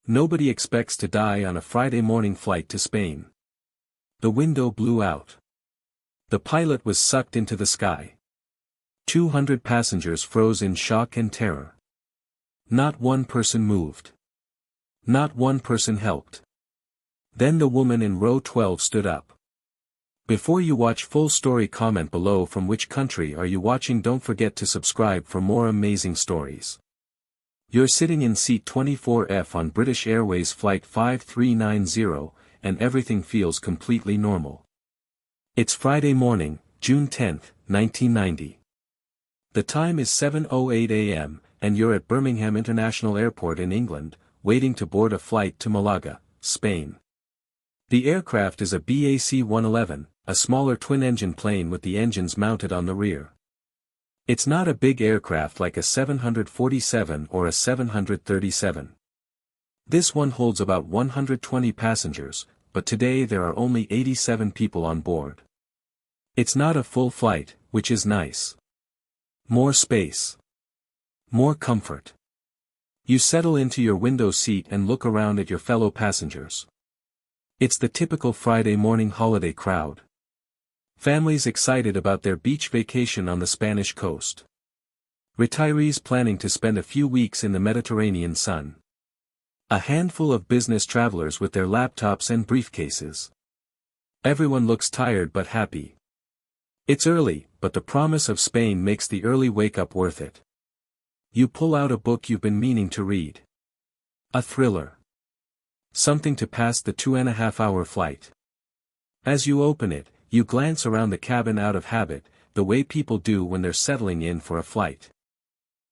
Nobody expects to die on a Friday morning flight to Spain. The window blew out. The pilot was sucked into the sky. 200 passengers froze in shock and terror. Not one person moved. Not one person helped. Then the woman in row 12 stood up. Before you watch full story, comment below from which country are you watching. Don't forget to subscribe for more amazing stories. You're sitting in seat 24F on British Airways flight 5390, and everything feels completely normal. It's Friday morning, June 10, 1990. The time is 7:08 a.m., and you're at Birmingham International Airport in England, waiting to board a flight to Malaga, Spain. The aircraft is a BAC-111, a smaller twin-engine plane with the engines mounted on the rear. It's not a big aircraft like a 747 or a 737. This one holds about 120 passengers, but today there are only 87 people on board. It's not a full flight, which is nice. More space. More comfort. You settle into your window seat and look around at your fellow passengers. It's the typical Friday morning holiday crowd. Families excited about their beach vacation on the Spanish coast. Retirees planning to spend a few weeks in the Mediterranean sun. A handful of business travelers with their laptops and briefcases. Everyone looks tired but happy. It's early, but the promise of Spain makes the early wake-up worth it. You pull out a book you've been meaning to read. A thriller. Something to pass the 2.5-hour flight. As you open it, you glance around the cabin out of habit, the way people do when they're settling in for a flight.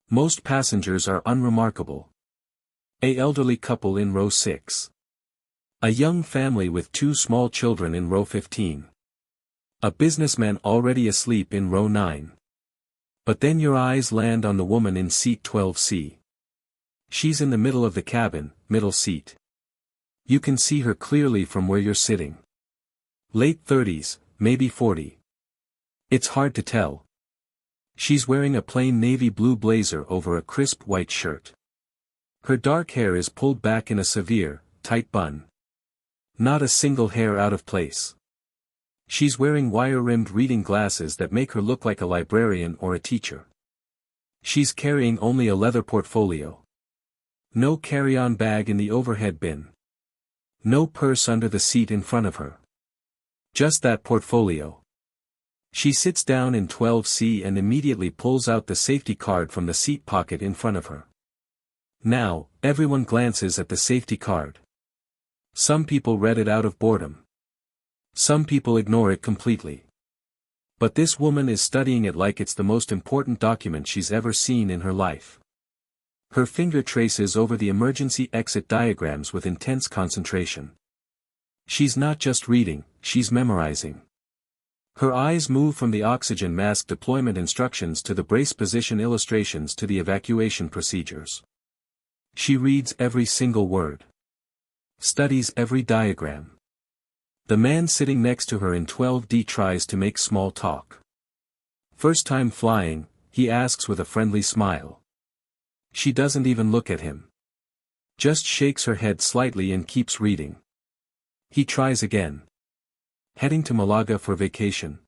Most passengers are unremarkable. An elderly couple in row 6. A young family with 2 small children in row 15. A businessman already asleep in row 9. But then your eyes land on the woman in seat 12C. She's in the middle of the cabin, middle seat. You can see her clearly from where you're sitting. Late 30s, maybe 40. It's hard to tell. She's wearing a plain navy blue blazer over a crisp white shirt. Her dark hair is pulled back in a severe, tight bun. Not a single hair out of place. She's wearing wire-rimmed reading glasses that make her look like a librarian or a teacher. She's carrying only a leather portfolio. No carry-on bag in the overhead bin. No purse under the seat in front of her. Just that portfolio. She sits down in 12C and immediately pulls out the safety card from the seat pocket in front of her. Now, everyone glances at the safety card. Some people read it out of boredom. Some people ignore it completely. But this woman is studying it like it's the most important document she's ever seen in her life. Her finger traces over the emergency exit diagrams with intense concentration. She's not just reading, she's memorizing. Her eyes move from the oxygen mask deployment instructions to the brace position illustrations to the evacuation procedures. She reads every single word. Studies every diagram. The man sitting next to her in 12D tries to make small talk. First time flying, he asks with a friendly smile. She doesn't even look at him. Just shakes her head slightly and keeps reading. He tries again. Heading to Malaga for vacation.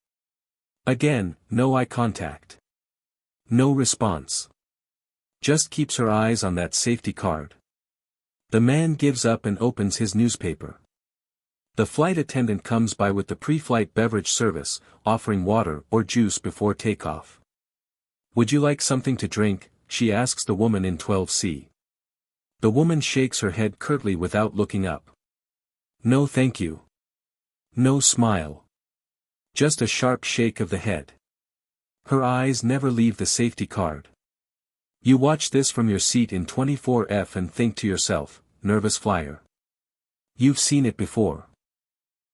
Again, no eye contact. No response. Just keeps her eyes on that safety card. The man gives up and opens his newspaper. The flight attendant comes by with the pre-flight beverage service, offering water or juice before takeoff. Would you like something to drink? She asks the woman in 12C. The woman shakes her head curtly without looking up. No thank you. No smile. Just a sharp shake of the head. Her eyes never leave the safety card. You watch this from your seat in 24F and think to yourself, nervous flyer. You've seen it before.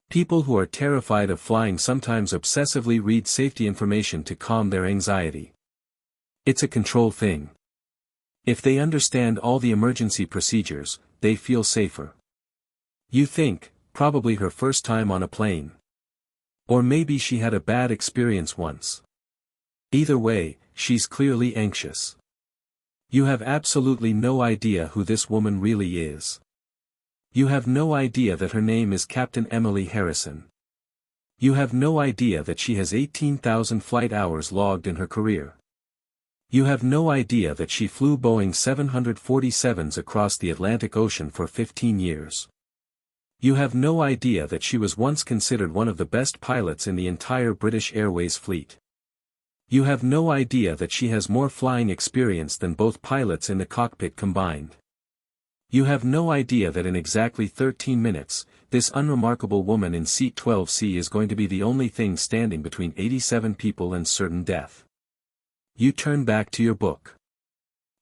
People who are terrified of flying sometimes obsessively read safety information to calm their anxiety. It's a control thing. If they understand all the emergency procedures, they feel safer. You think, probably her first time on a plane. Or maybe she had a bad experience once. Either way, she's clearly anxious. You have absolutely no idea who this woman really is. You have no idea that her name is Captain Emily Harrison. You have no idea that she has 18,000 flight hours logged in her career. You have no idea that she flew Boeing 747s across the Atlantic Ocean for 15 years. You have no idea that she was once considered one of the best pilots in the entire British Airways fleet. You have no idea that she has more flying experience than both pilots in the cockpit combined. You have no idea that in exactly 13 minutes, this unremarkable woman in seat 12C is going to be the only thing standing between 87 people and certain death. You turn back to your book.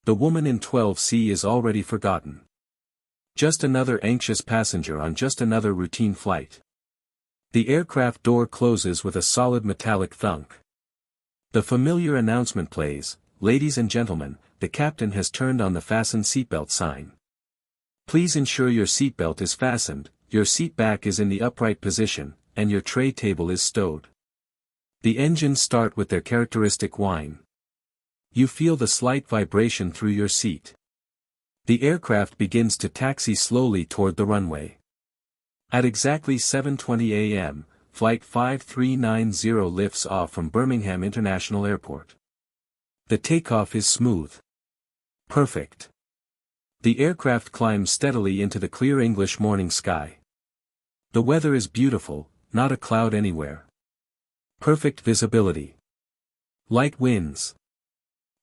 The woman in 12C is already forgotten. Just another anxious passenger on just another routine flight. The aircraft door closes with a solid metallic thunk. The familiar announcement plays, "Ladies and gentlemen, the captain has turned on the fasten seatbelt sign. Please ensure your seatbelt is fastened, your seat back is in the upright position, and your tray table is stowed." The engines start with their characteristic whine. You feel the slight vibration through your seat. The aircraft begins to taxi slowly toward the runway. At exactly 7:20 a.m., Flight 5390 lifts off from Birmingham International Airport. The takeoff is smooth. Perfect. The aircraft climbs steadily into the clear English morning sky. The weather is beautiful, not a cloud anywhere. Perfect visibility. Light winds.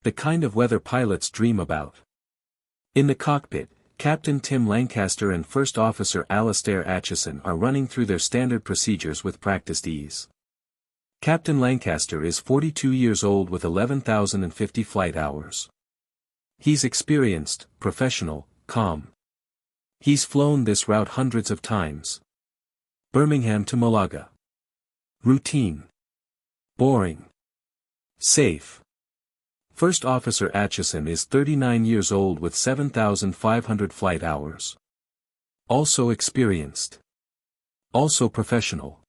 The kind of weather pilots dream about. In the cockpit, Captain Tim Lancaster and First Officer Alastair Acheson are running through their standard procedures with practiced ease. Captain Lancaster is 42 years old with 11,050 flight hours. He's experienced, professional, calm. He's flown this route hundreds of times. Birmingham to Malaga. Routine. Boring. Safe. First Officer Acheson is 39 years old with 7,500 flight hours. Also experienced. Also professional.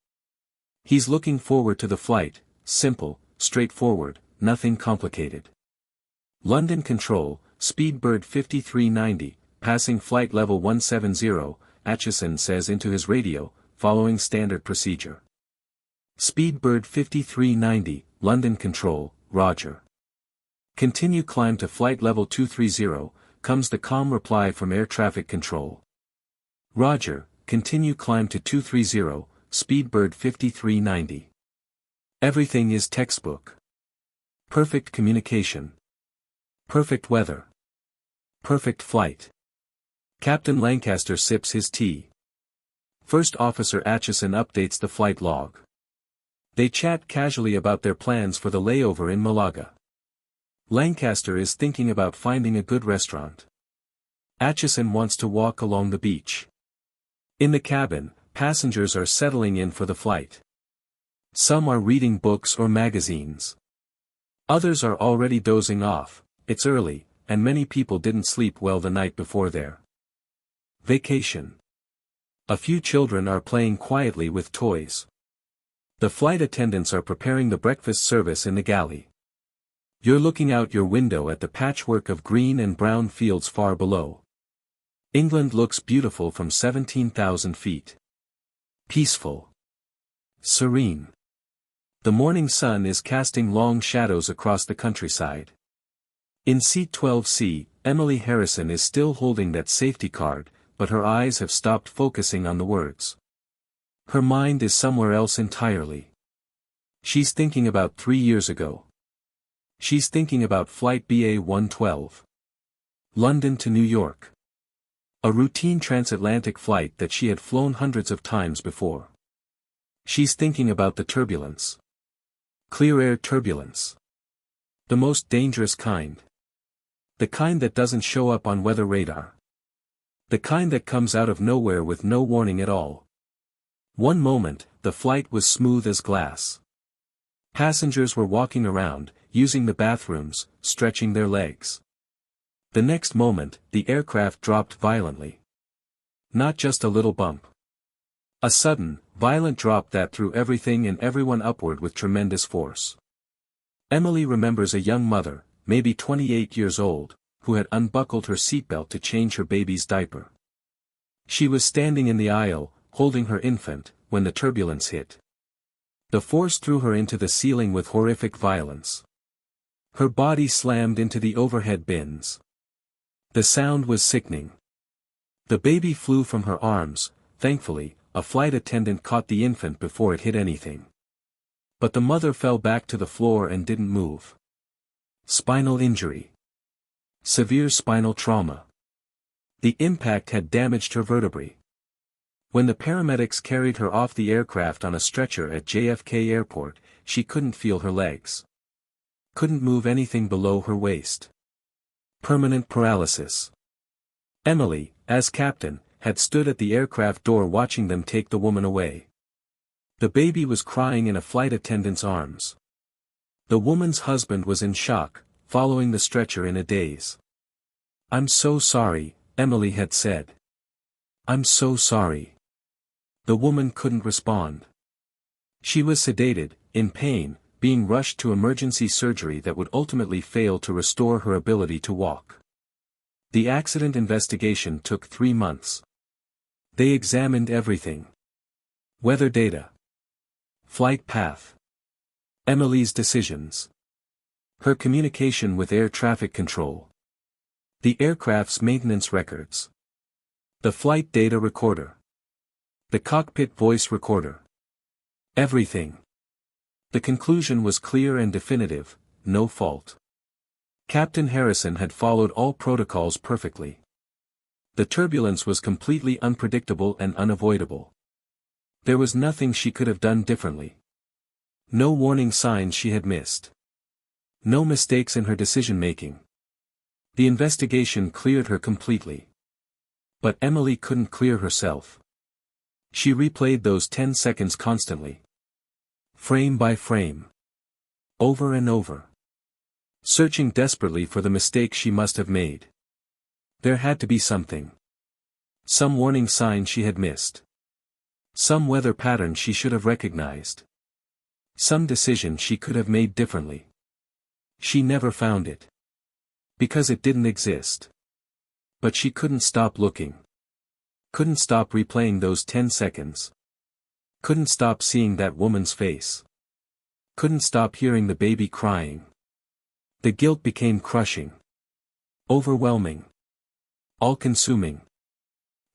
He's looking forward to the flight, simple, straightforward, nothing complicated. London Control, Speedbird 5390, passing flight level 170, Acheson says into his radio, following standard procedure. Speedbird 5390, London Control, Roger. Continue climb to flight level 230, comes the calm reply from air traffic control. Roger, continue climb to 230, Speedbird 5390. Everything is textbook. Perfect communication. Perfect weather. Perfect flight. Captain Lancaster sips his tea. First Officer Acheson updates the flight log. They chat casually about their plans for the layover in Malaga. Lancaster is thinking about finding a good restaurant. Acheson wants to walk along the beach. In the cabin, passengers are settling in for the flight. Some are reading books or magazines. Others are already dozing off. It's early, and many people didn't sleep well the night before their vacation. A few children are playing quietly with toys. The flight attendants are preparing the breakfast service in the galley. You're looking out your window at the patchwork of green and brown fields far below. England looks beautiful from 17,000 feet. Peaceful. Serene. The morning sun is casting long shadows across the countryside. In seat 12C, Emily Harrison is still holding that safety card, but her eyes have stopped focusing on the words. Her mind is somewhere else entirely. She's thinking about 3 years ago. She's thinking about flight BA-112. London to New York. A routine transatlantic flight that she had flown hundreds of times before. She's thinking about the turbulence. Clear air turbulence. The most dangerous kind. The kind that doesn't show up on weather radar. The kind that comes out of nowhere with no warning at all. One moment, the flight was smooth as glass. Passengers were walking around, using the bathrooms, stretching their legs. The next moment, the aircraft dropped violently. Not just a little bump. A sudden, violent drop that threw everything and everyone upward with tremendous force. Emily remembers a young mother, maybe 28 years old, who had unbuckled her seatbelt to change her baby's diaper. She was standing in the aisle, holding her infant, when the turbulence hit. The force threw her into the ceiling with horrific violence. Her body slammed into the overhead bins. The sound was sickening. The baby flew from her arms. Thankfully, a flight attendant caught the infant before it hit anything. But the mother fell back to the floor and didn't move. Spinal injury. Severe spinal trauma. The impact had damaged her vertebrae. When the paramedics carried her off the aircraft on a stretcher at JFK Airport, she couldn't feel her legs. Couldn't move anything below her waist. Permanent paralysis. Emily, as captain, had stood at the aircraft door watching them take the woman away. The baby was crying in a flight attendant's arms. The woman's husband was in shock, following the stretcher in a daze. "I'm so sorry," Emily had said. "I'm so sorry." The woman couldn't respond. She was sedated, in pain, being rushed to emergency surgery that would ultimately fail to restore her ability to walk. The accident investigation took 3 months. They examined everything. Weather data. Flight path. Emily's decisions. Her communication with air traffic control. The aircraft's maintenance records. The flight data recorder. The cockpit voice recorder. Everything. The conclusion was clear and definitive: no fault. Captain Harrison had followed all protocols perfectly. The turbulence was completely unpredictable and unavoidable. There was nothing she could have done differently. No warning signs she had missed. No mistakes in her decision-making. The investigation cleared her completely. But Emily couldn't clear herself. She replayed those 10 seconds constantly. Frame by frame. Over and over. Searching desperately for the mistake she must have made. There had to be something. Some warning sign she had missed. Some weather pattern she should have recognized. Some decision she could have made differently. She never found it. Because it didn't exist. But she couldn't stop looking. Couldn't stop replaying those 10 seconds. Couldn't stop seeing that woman's face. Couldn't stop hearing the baby crying. The guilt became crushing. Overwhelming. All-consuming.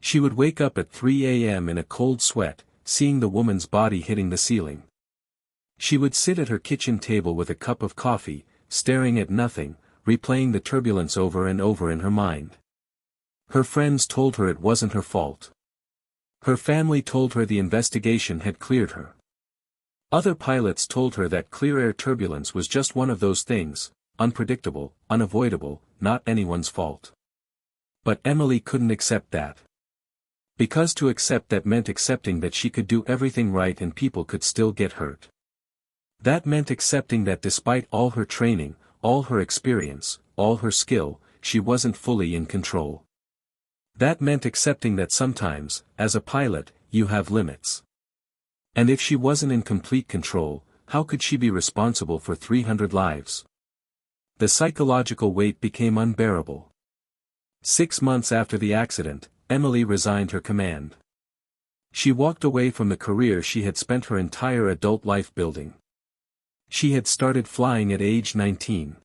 She would wake up at 3 a.m. in a cold sweat, seeing the woman's body hitting the ceiling. She would sit at her kitchen table with a cup of coffee, staring at nothing, replaying the turbulence over and over in her mind. Her friends told her it wasn't her fault. Her family told her the investigation had cleared her. Other pilots told her that clear air turbulence was just one of those things, unpredictable, unavoidable, not anyone's fault. But Emily couldn't accept that. Because to accept that meant accepting that she could do everything right and people could still get hurt. That meant accepting that despite all her training, all her experience, all her skill, she wasn't fully in control. That meant accepting that sometimes, as a pilot, you have limits. And if she wasn't in complete control, how could she be responsible for 300 lives? The psychological weight became unbearable. 6 months after the accident, Emily resigned her command. She walked away from the career she had spent her entire adult life building. She had started flying at age 19.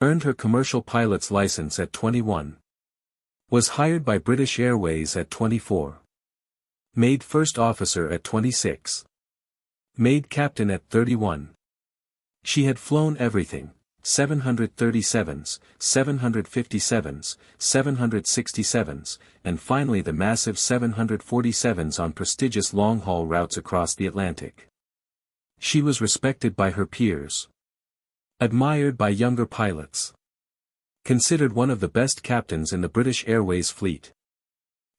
Earned her commercial pilot's license at 21. Was hired by British Airways at 24. Made first officer at 26. Made captain at 31. She had flown everything: 737s, 757s, 767s, and finally the massive 747s on prestigious long-haul routes across the Atlantic. She was respected by her peers. Admired by younger pilots. Considered one of the best captains in the British Airways fleet.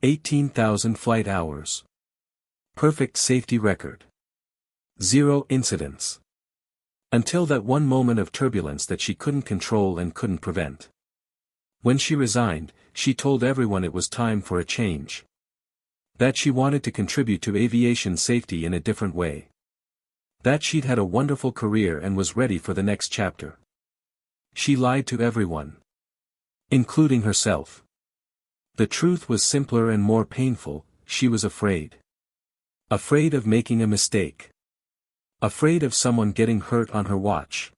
18,000 flight hours. Perfect safety record. 0 incidents. Until that one moment of turbulence that she couldn't control and couldn't prevent. When she resigned, she told everyone it was time for a change. That she wanted to contribute to aviation safety in a different way. That she'd had a wonderful career and was ready for the next chapter. She lied to everyone. Including herself. The truth was simpler and more painful: she was afraid. Afraid of making a mistake. Afraid of someone getting hurt on her watch.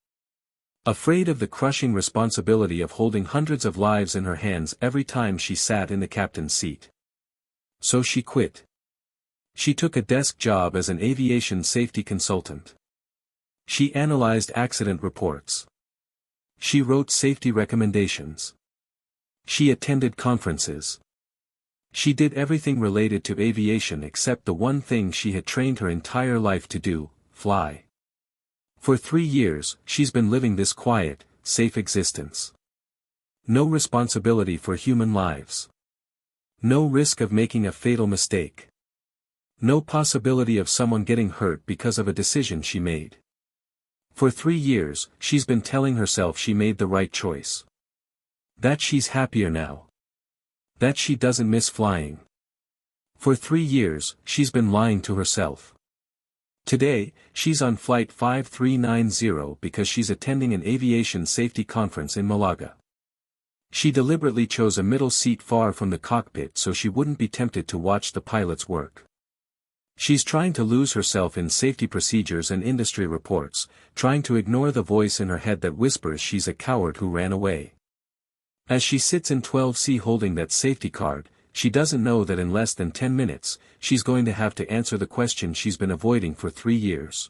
Afraid of the crushing responsibility of holding hundreds of lives in her hands every time she sat in the captain's seat. So she quit. She took a desk job as an aviation safety consultant. She analyzed accident reports. She wrote safety recommendations. She attended conferences. She did everything related to aviation except the one thing she had trained her entire life to do: fly. For 3 years, she's been living this quiet, safe existence. No responsibility for human lives. No risk of making a fatal mistake. No possibility of someone getting hurt because of a decision she made. For 3 years, she's been telling herself she made the right choice. That she's happier now. That she doesn't miss flying. For 3 years, she's been lying to herself. Today, she's on flight 5390 because she's attending an aviation safety conference in Malaga. She deliberately chose a middle seat far from the cockpit so she wouldn't be tempted to watch the pilots work. She's trying to lose herself in safety procedures and industry reports, trying to ignore the voice in her head that whispers she's a coward who ran away. As she sits in 12C holding that safety card, she doesn't know that in less than 10 minutes, she's going to have to answer the question she's been avoiding for 3 years.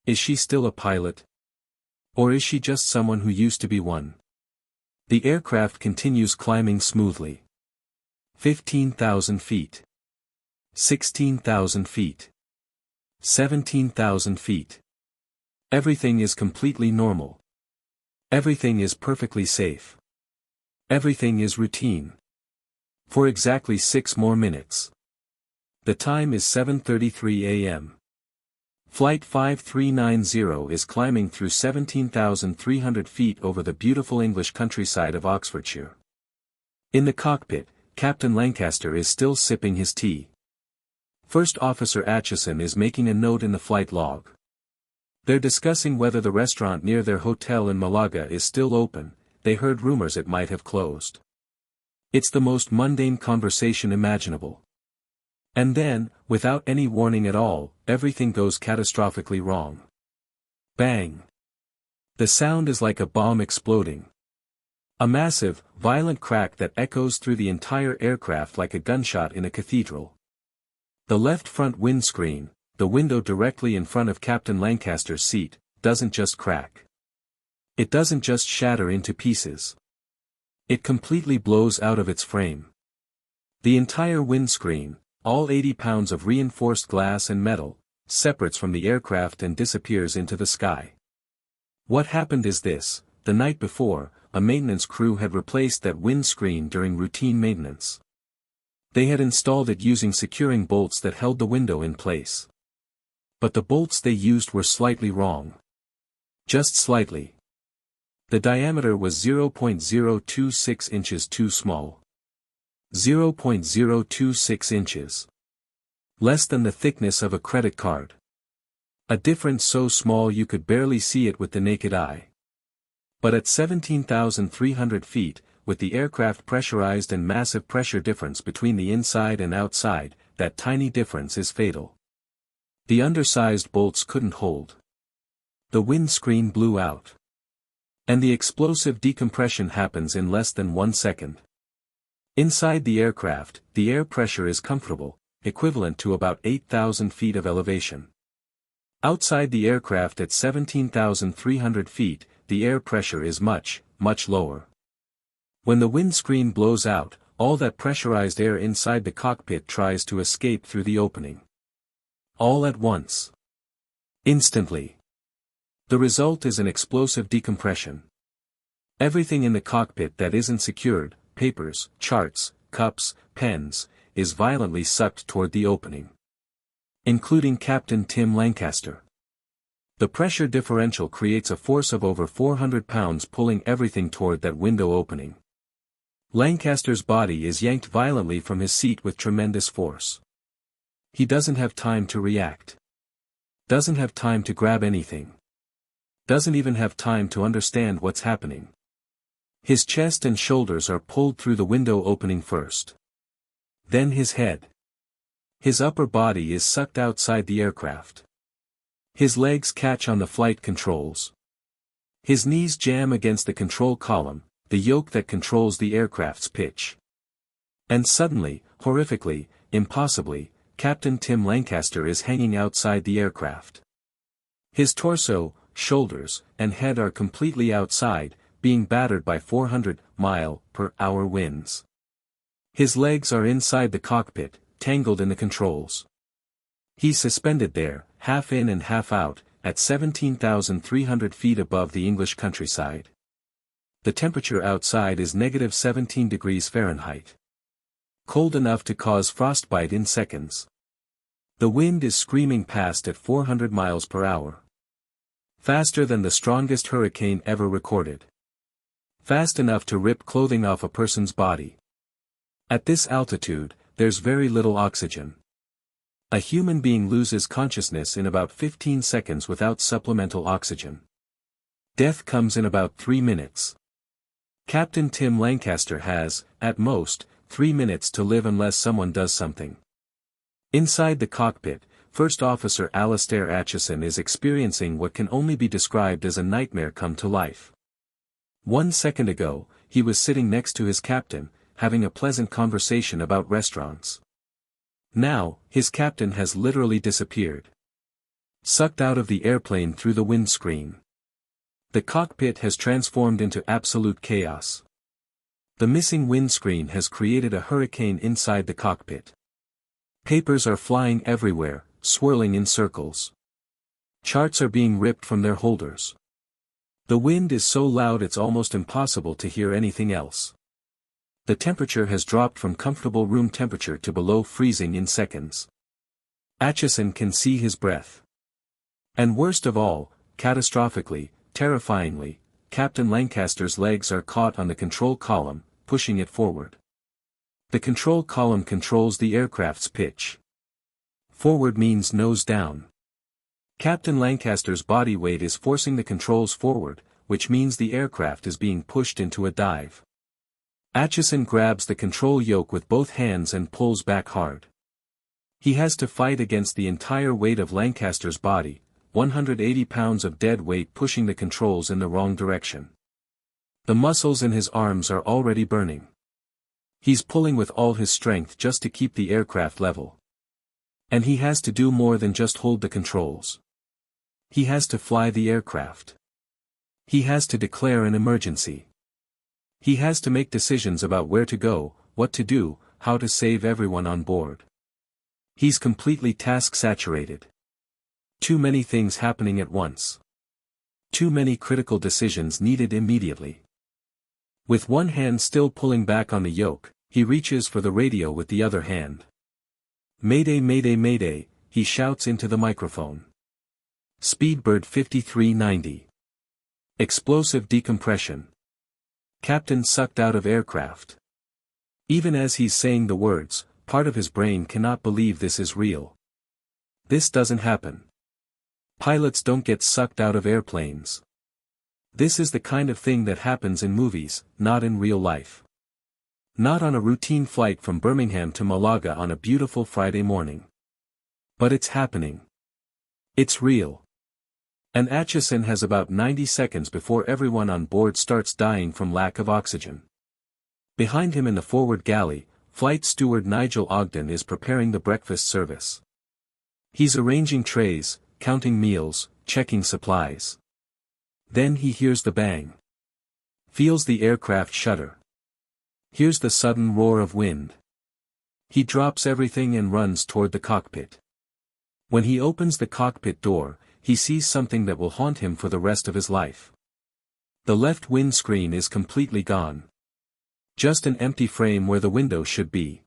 Is she still a pilot? Or is she just someone who used to be one? The aircraft continues climbing smoothly. 15,000 feet. 16,000 feet. 17,000 feet. Everything is completely normal. Everything is perfectly safe. Everything is routine. For exactly 6 more minutes. The time is 7:33 a.m. Flight 5390 is climbing through 17,300 feet over the beautiful English countryside of Oxfordshire. In the cockpit, Captain Lancaster is still sipping his tea. First Officer Atchison is making a note in the flight log. They're discussing whether the restaurant near their hotel in Malaga is still open. They heard rumors it might have closed. It's the most mundane conversation imaginable. And then, without any warning at all, everything goes catastrophically wrong. Bang! The sound is like a bomb exploding. A massive, violent crack that echoes through the entire aircraft like a gunshot in a cathedral. The left front windscreen, the window directly in front of Captain Lancaster's seat, doesn't just crack. It doesn't just shatter into pieces. It completely blows out of its frame. The entire windscreen, all 80 pounds of reinforced glass and metal, separates from the aircraft and disappears into the sky. What happened is this: the night before, a maintenance crew had replaced that windscreen during routine maintenance. They had installed it using securing bolts that held the window in place. But the bolts they used were slightly wrong. Just slightly. The diameter was 0.026 inches too small. 0.026 inches. Less than the thickness of a credit card. A difference so small you could barely see it with the naked eye. But at 17,300 feet, with the aircraft pressurized and massive pressure difference between the inside and outside, that tiny difference is fatal. The undersized bolts couldn't hold. The windscreen blew out. And the explosive decompression happens in less than 1 second. Inside the aircraft, the air pressure is comfortable, equivalent to about 8,000 feet of elevation. Outside the aircraft at 17,300 feet, the air pressure is much, much lower. When the windscreen blows out, all that pressurized air inside the cockpit tries to escape through the opening. All at once. Instantly. The result is an explosive decompression. Everything in the cockpit that isn't secured, papers, charts, cups, pens, is violently sucked toward the opening. Including Captain Tim Lancaster. The pressure differential creates a force of over 400 pounds pulling everything toward that window opening. Lancaster's body is yanked violently from his seat with tremendous force. He doesn't have time to react. Doesn't have time to grab anything. Doesn't even have time to understand what's happening. His chest and shoulders are pulled through the window opening first. Then his head. His upper body is sucked outside the aircraft. His legs catch on the flight controls. His knees jam against the control column, the yoke that controls the aircraft's pitch. And suddenly, horrifically, impossibly, Captain Tim Lancaster is hanging outside the aircraft. His torso, shoulders, and head are completely outside, being battered by 400-mile-per-hour winds. His legs are inside the cockpit, tangled in the controls. He's suspended there, half in and half out, at 17,300 feet above the English countryside. The temperature outside is -17 degrees Fahrenheit. Cold enough to cause frostbite in seconds. The wind is screaming past at 400 miles per hour. Faster than the strongest hurricane ever recorded. Fast enough to rip clothing off a person's body. At this altitude, there's very little oxygen. A human being loses consciousness in about 15 seconds without supplemental oxygen. Death comes in about 3 minutes. Captain Tim Lancaster has, at most, 3 minutes to live unless someone does something. Inside the cockpit, First Officer Alastair Acheson is experiencing what can only be described as a nightmare come to life. 1 second ago, he was sitting next to his captain, having a pleasant conversation about restaurants. Now, his captain has literally disappeared. Sucked out of the airplane through the windscreen. The cockpit has transformed into absolute chaos. The missing windscreen has created a hurricane inside the cockpit. Papers are flying everywhere, swirling in circles. Charts are being ripped from their holders. The wind is so loud it's almost impossible to hear anything else. The temperature has dropped from comfortable room temperature to below freezing in seconds. Acheson can see his breath. And worst of all, catastrophically, terrifyingly, Captain Lancaster's legs are caught on the control column, pushing it forward. The control column controls the aircraft's pitch. Forward means nose down. Captain Lancaster's body weight is forcing the controls forward, which means the aircraft is being pushed into a dive. Acheson grabs the control yoke with both hands and pulls back hard. He has to fight against the entire weight of Lancaster's body, 180 pounds of dead weight pushing the controls in the wrong direction. The muscles in his arms are already burning. He's pulling with all his strength just to keep the aircraft level. And he has to do more than just hold the controls. He has to fly the aircraft. He has to declare an emergency. He has to make decisions about where to go, what to do, how to save everyone on board. He's completely task-saturated. Too many things happening at once. Too many critical decisions needed immediately. With one hand still pulling back on the yoke, he reaches for the radio with the other hand. "Mayday, mayday, mayday," he shouts into the microphone. Speedbird 5390. Explosive decompression. Captain sucked out of aircraft. Even as he's saying the words, part of his brain cannot believe this is real. This doesn't happen. Pilots don't get sucked out of airplanes. This is the kind of thing that happens in movies, not in real life. Not on a routine flight from Birmingham to Malaga on a beautiful Friday morning. But it's happening. It's real. And Acheson has about 90 seconds before everyone on board starts dying from lack of oxygen. Behind him in the forward galley, Flight Steward Nigel Ogden is preparing the breakfast service. He's arranging trays, counting meals, checking supplies. Then he hears the bang. Feels the aircraft shudder. Hears the sudden roar of wind. He drops everything and runs toward the cockpit. When he opens the cockpit door, he sees something that will haunt him for the rest of his life. The left windscreen is completely gone. Just an empty frame where the window should be.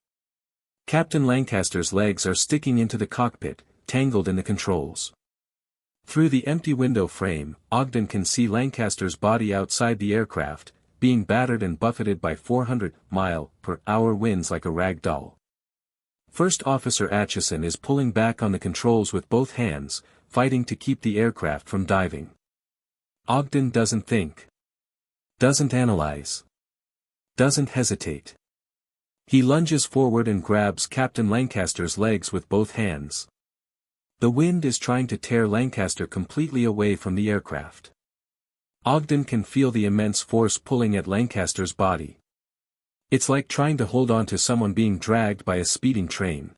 Captain Lancaster's legs are sticking into the cockpit, tangled in the controls. Through the empty window frame, Ogden can see Lancaster's body outside the aircraft, being battered and buffeted by 400-mile-per-hour winds like a rag doll. First Officer Acheson is pulling back on the controls with both hands, fighting to keep the aircraft from diving. Ogden doesn't think. Doesn't analyze. doesn't hesitate. He lunges forward and grabs Captain Lancaster's legs with both hands. The wind is trying to tear Lancaster completely away from the aircraft. Ogden can feel the immense force pulling at Lancaster's body. It's like trying to hold on to someone being dragged by a speeding train.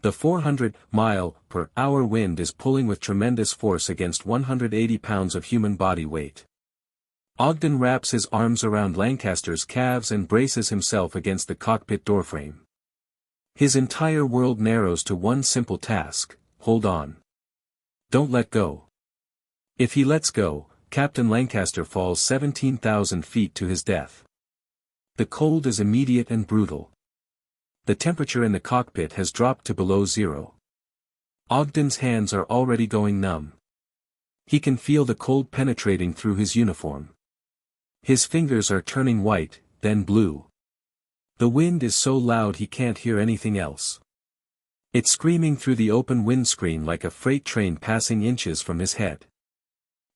The 400-mile-per-hour wind is pulling with tremendous force against 180 pounds of human body weight. Ogden wraps his arms around Lancaster's calves and braces himself against the cockpit doorframe. His entire world narrows to one simple task: hold on. Don't let go. If he lets go, Captain Lancaster falls 17,000 feet to his death. The cold is immediate and brutal. The temperature in the cockpit has dropped to below zero. Ogden's hands are already going numb. He can feel the cold penetrating through his uniform. His fingers are turning white, then blue. The wind is so loud he can't hear anything else. It's screaming through the open windscreen like a freight train passing inches from his head.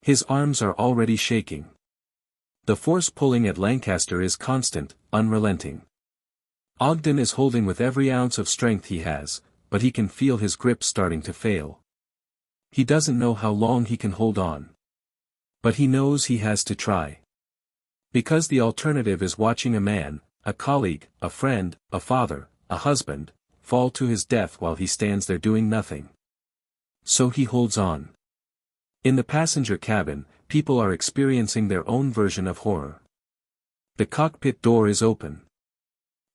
His arms are already shaking. The force pulling at Lancaster is constant, unrelenting. Ogden is holding with every ounce of strength he has, but he can feel his grip starting to fail. He doesn't know how long he can hold on. But he knows he has to try. Because the alternative is watching a man, a colleague, a friend, a father, a husband, fall to his death while he stands there doing nothing. So he holds on. In the passenger cabin, people are experiencing their own version of horror. The cockpit door is open.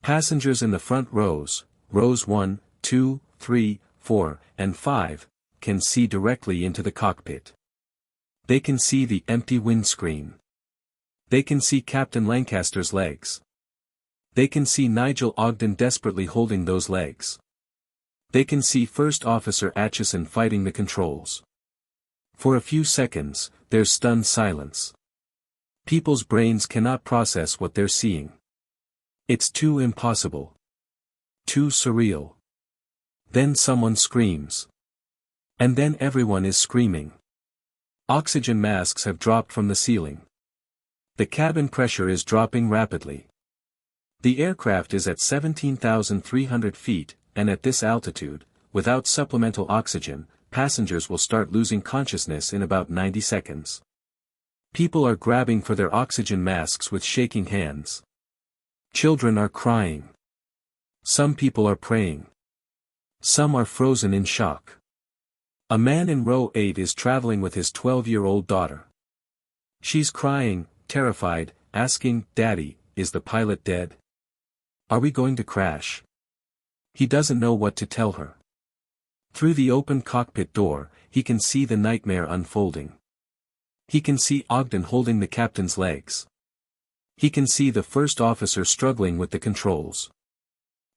Passengers in the front rows 1, 2, 3, 4, and 5, can see directly into the cockpit. They can see the empty windscreen. They can see Captain Lancaster's legs. They can see Nigel Ogden desperately holding those legs. They can see First Officer Atchison fighting the controls. For a few seconds, there's stunned silence. People's brains cannot process what they're seeing. It's too impossible. Too surreal. Then someone screams. And then everyone is screaming. Oxygen masks have dropped from the ceiling. The cabin pressure is dropping rapidly. The aircraft is at 17,300 feet, and at this altitude, without supplemental oxygen, passengers will start losing consciousness in about 90 seconds. People are grabbing for their oxygen masks with shaking hands. Children are crying. Some people are praying. Some are frozen in shock. A man in row 8 is traveling with his 12-year-old daughter. She's crying, terrified, asking, "Daddy, is the pilot dead? Are we going to crash?" He doesn't know what to tell her. Through the open cockpit door, he can see the nightmare unfolding. He can see Ogden holding the captain's legs. He can see the first officer struggling with the controls.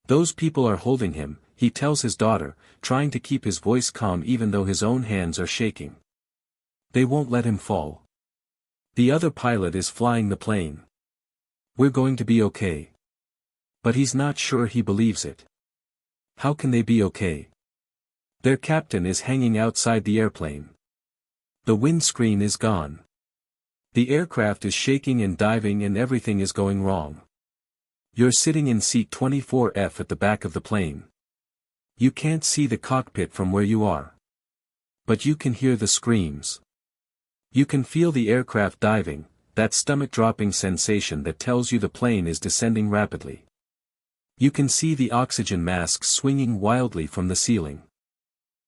Those people are holding him, he tells his daughter, trying to keep his voice calm even though his own hands are shaking. They won't let him fall. The other pilot is flying the plane. "We're going to be okay." But he's not sure he believes it. How can they be okay? Their captain is hanging outside the airplane. The windscreen is gone. The aircraft is shaking and diving and everything is going wrong. You're sitting in seat 24F at the back of the plane. You can't see the cockpit from where you are. But you can hear the screams. You can feel the aircraft diving, that stomach-dropping sensation that tells you the plane is descending rapidly. You can see the oxygen masks swinging wildly from the ceiling.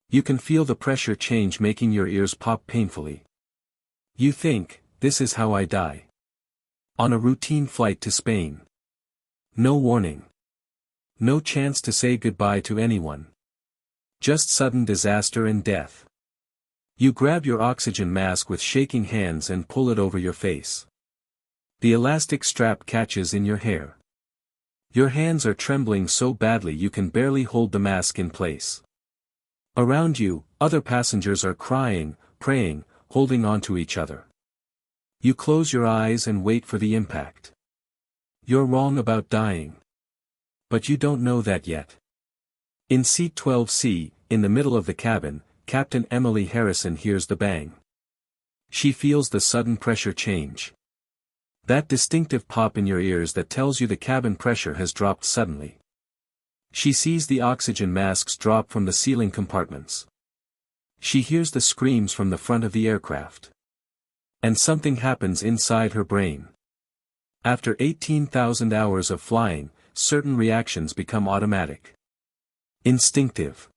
You can feel the pressure change making your ears pop painfully. You think, "This is how I die." On a routine flight to Spain. No warning. No chance to say goodbye to anyone. Just sudden disaster and death. You grab your oxygen mask with shaking hands and pull it over your face. The elastic strap catches in your hair. Your hands are trembling so badly you can barely hold the mask in place. Around you, other passengers are crying, praying, holding on to each other. You close your eyes and wait for the impact. You're wrong about dying. But you don't know that yet. In seat 12C, in the middle of the cabin, Captain Emily Harrison hears the bang. She feels the sudden pressure change. That distinctive pop in your ears that tells you the cabin pressure has dropped suddenly. She sees the oxygen masks drop from the ceiling compartments. She hears the screams from the front of the aircraft. And something happens inside her brain. After 18,000 hours of flying, certain reactions become automatic. Instinctive.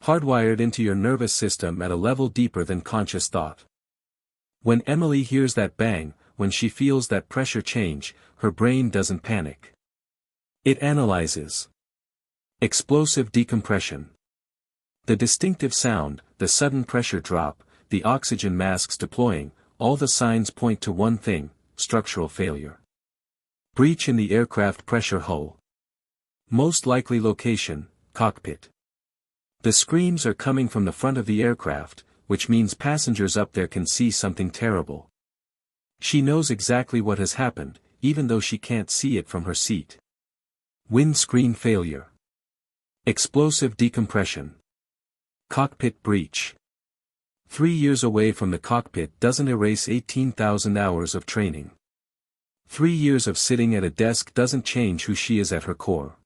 Hardwired into your nervous system at a level deeper than conscious thought. When Emily hears that bang, when she feels that pressure change, her brain doesn't panic. It analyzes. Explosive decompression. The distinctive sound, the sudden pressure drop, the oxygen masks deploying, all the signs point to one thing: structural failure. Breach in the aircraft pressure hull. Most likely location: cockpit. The screams are coming from the front of the aircraft, which means passengers up there can see something terrible. She knows exactly what has happened, even though she can't see it from her seat. Windscreen failure. Explosive decompression. Cockpit breach. 3 years away from the cockpit doesn't erase 18,000 hours of training. 3 years of sitting at a desk doesn't change who she is at her core.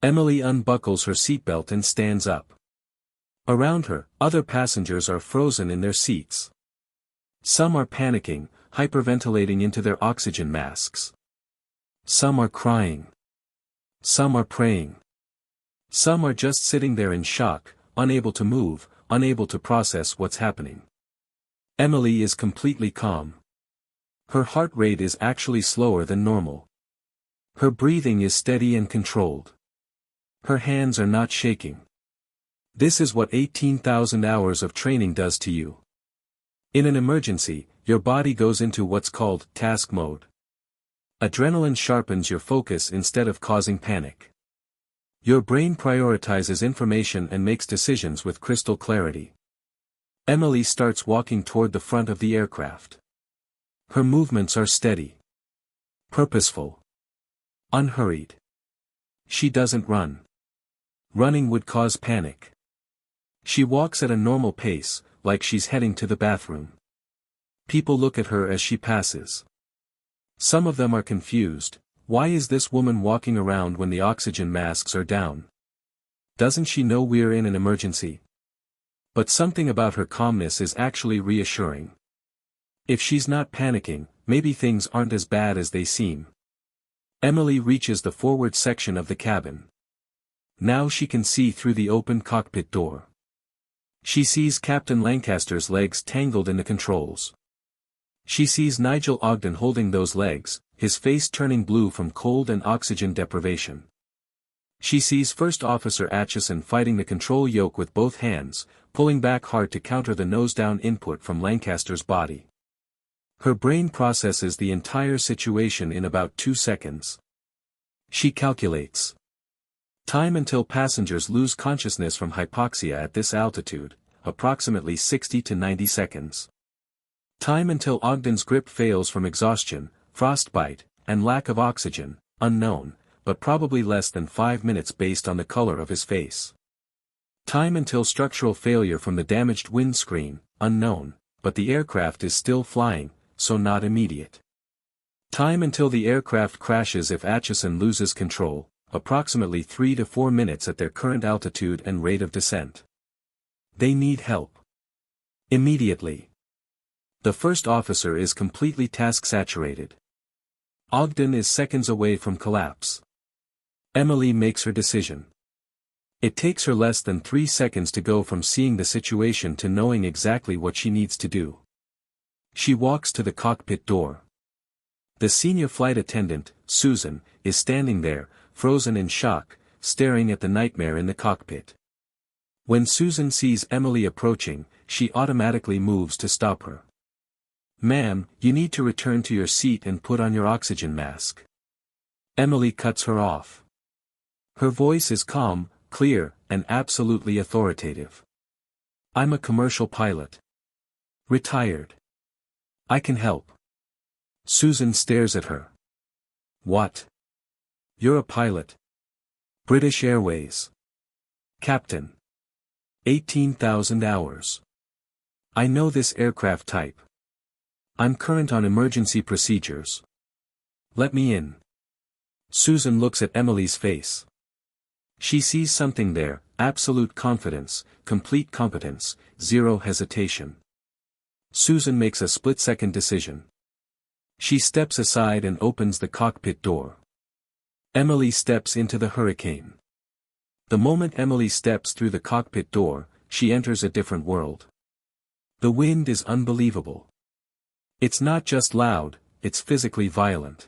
Emily unbuckles her seatbelt and stands up. Around her, other passengers are frozen in their seats. Some are panicking, hyperventilating into their oxygen masks. Some are crying. Some are praying. Some are just sitting there in shock, unable to move, unable to process what's happening. Emily is completely calm. Her heart rate is actually slower than normal. Her breathing is steady and controlled. Her hands are not shaking. This is what 18,000 hours of training does to you. In an emergency, your body goes into what's called task mode. Adrenaline sharpens your focus instead of causing panic. Your brain prioritizes information and makes decisions with crystal clarity. Emily starts walking toward the front of the aircraft. Her movements are steady. Purposeful. Unhurried. She doesn't run. Running would cause panic. She walks at a normal pace, like she's heading to the bathroom. People look at her as she passes. Some of them are confused. Why is this woman walking around when the oxygen masks are down? Doesn't she know we're in an emergency? But something about her calmness is actually reassuring. If she's not panicking, maybe things aren't as bad as they seem. Emily reaches the forward section of the cabin. Now she can see through the open cockpit door. She sees Captain Lancaster's legs tangled in the controls. She sees Nigel Ogden holding those legs, his face turning blue from cold and oxygen deprivation. She sees First Officer Acheson fighting the control yoke with both hands, pulling back hard to counter the nose-down input from Lancaster's body. Her brain processes the entire situation in about 2 seconds. She calculates. Time until passengers lose consciousness from hypoxia at this altitude, approximately 60 to 90 seconds. Time until Ogden's grip fails from exhaustion, frostbite, and lack of oxygen, unknown, but probably less than 5 minutes based on the color of his face. Time until structural failure from the damaged windscreen, unknown, but the aircraft is still flying, so not immediate. Time until the aircraft crashes if Acheson loses control, approximately 3 to 4 minutes at their current altitude and rate of descent. They need help. Immediately. The first officer is completely task-saturated. Ogden is seconds away from collapse. Emily makes her decision. It takes her less than 3 seconds to go from seeing the situation to knowing exactly what she needs to do. She walks to the cockpit door. The senior flight attendant, Susan, is standing there, frozen in shock, staring at the nightmare in the cockpit. When Susan sees Emily approaching, she automatically moves to stop her. "Ma'am, you need to return to your seat and put on your oxygen mask." Emily cuts her off. Her voice is calm, clear, and absolutely authoritative. "I'm a commercial pilot. Retired. I can help." Susan stares at her. "What? You're a pilot? British Airways. Captain. 18,000 hours. I know this aircraft type. I'm current on emergency procedures. Let me in. Susan looks at Emily's face. She sees something there, absolute confidence, complete competence, zero hesitation. Susan makes a split-second decision. She steps aside and opens the cockpit door. Emily steps into the Hurricane. The moment Emily steps through the cockpit door, she enters a different world. The wind is unbelievable. It's not just loud, it's physically violent.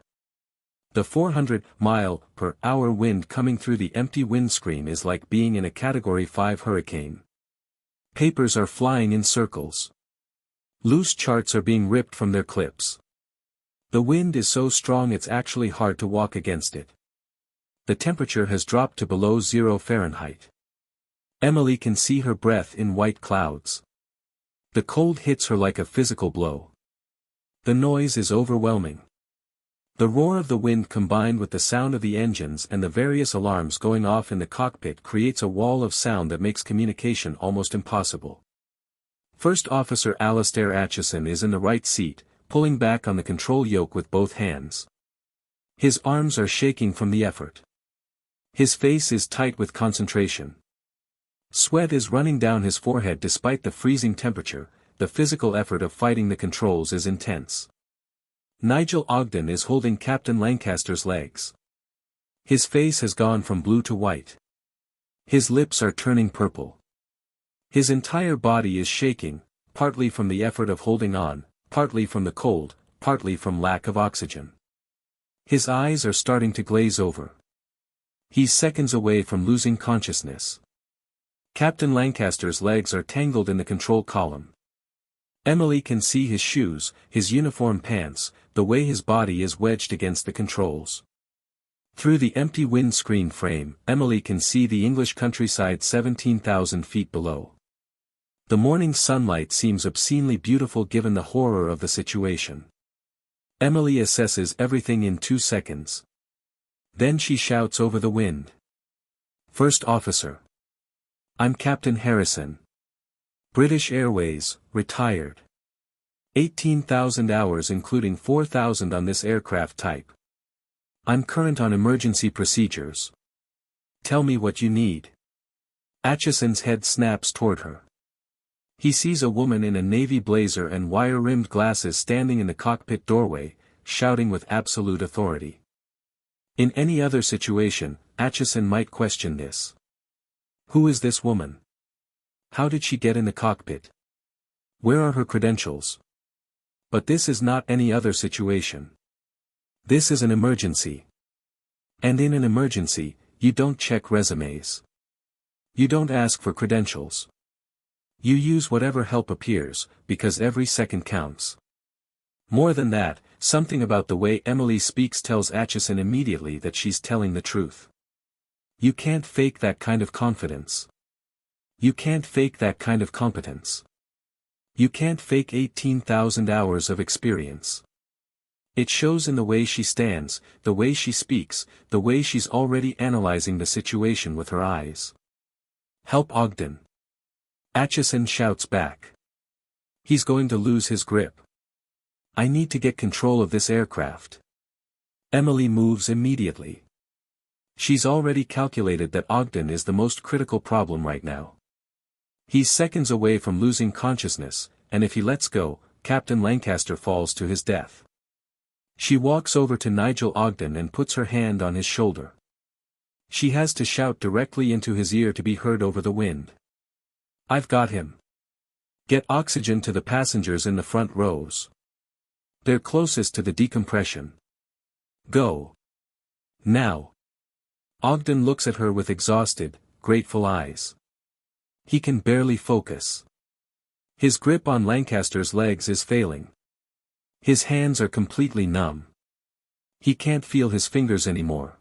The 400-mile-per-hour wind coming through the empty windscreen is like being in a Category 5 hurricane. Papers are flying in circles. Loose charts are being ripped from their clips. The wind is so strong it's actually hard to walk against it. The temperature has dropped to below 0 Fahrenheit. Emily can see her breath in white clouds. The cold hits her like a physical blow. The noise is overwhelming. The roar of the wind combined with the sound of the engines and the various alarms going off in the cockpit creates a wall of sound that makes communication almost impossible. First Officer Alastair Acheson is in the right seat, pulling back on the control yoke with both hands. His arms are shaking from the effort. His face is tight with concentration. Sweat is running down his forehead despite the freezing temperature. The physical effort of fighting the controls is intense. Nigel Ogden is holding Captain Lancaster's legs. His face has gone from blue to white. His lips are turning purple. His entire body is shaking, partly from the effort of holding on, partly from the cold, partly from lack of oxygen. His eyes are starting to glaze over. He's seconds away from losing consciousness. Captain Lancaster's legs are tangled in the control column. Emily can see his shoes, his uniform pants, the way his body is wedged against the controls. Through the empty windscreen frame, Emily can see the English countryside 17,000 feet below. The morning sunlight seems obscenely beautiful given the horror of the situation. Emily assesses everything in 2 seconds. Then she shouts over the wind. First Officer. I'm Captain Harrison. British Airways, retired. 18,000 hours including 4,000 on this aircraft type. I'm current on emergency procedures. Tell me what you need. Acheson's head snaps toward her. He sees a woman in a navy blazer and wire-rimmed glasses standing in the cockpit doorway, shouting with absolute authority. In any other situation, Acheson might question this. Who is this woman? How did she get in the cockpit? Where are her credentials? But this is not any other situation. This is an emergency. And in an emergency, you don't check resumes. You don't ask for credentials. You use whatever help appears, because every second counts. More than that, something about the way Emily speaks tells Acheson immediately that she's telling the truth. You can't fake that kind of confidence. You can't fake that kind of competence. You can't fake 18,000 hours of experience. It shows in the way she stands, the way she speaks, the way she's already analyzing the situation with her eyes. Help Ogden. Acheson shouts back. He's going to lose his grip. I need to get control of this aircraft. Emily moves immediately. She's already calculated that Ogden is the most critical problem right now. He's seconds away from losing consciousness, and if he lets go, Captain Lancaster falls to his death. She walks over to Nigel Ogden and puts her hand on his shoulder. She has to shout directly into his ear to be heard over the wind. I've got him. Get oxygen to the passengers in the front rows. They're closest to the decompression. Go. Now. Ogden looks at her with exhausted, grateful eyes. He can barely focus. His grip on Lancaster's legs is failing. His hands are completely numb. He can't feel his fingers anymore.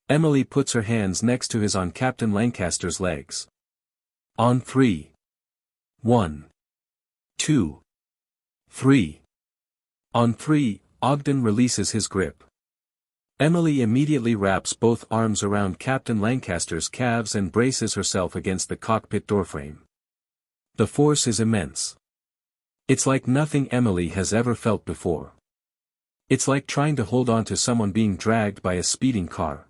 Emily puts her hands next to his on Captain Lancaster's legs. On 3. 1. 2. 3. On 3, Ogden releases his grip. Emily immediately wraps both arms around Captain Lancaster's calves and braces herself against the cockpit doorframe. The force is immense. It's like nothing Emily has ever felt before. It's like trying to hold on to someone being dragged by a speeding car.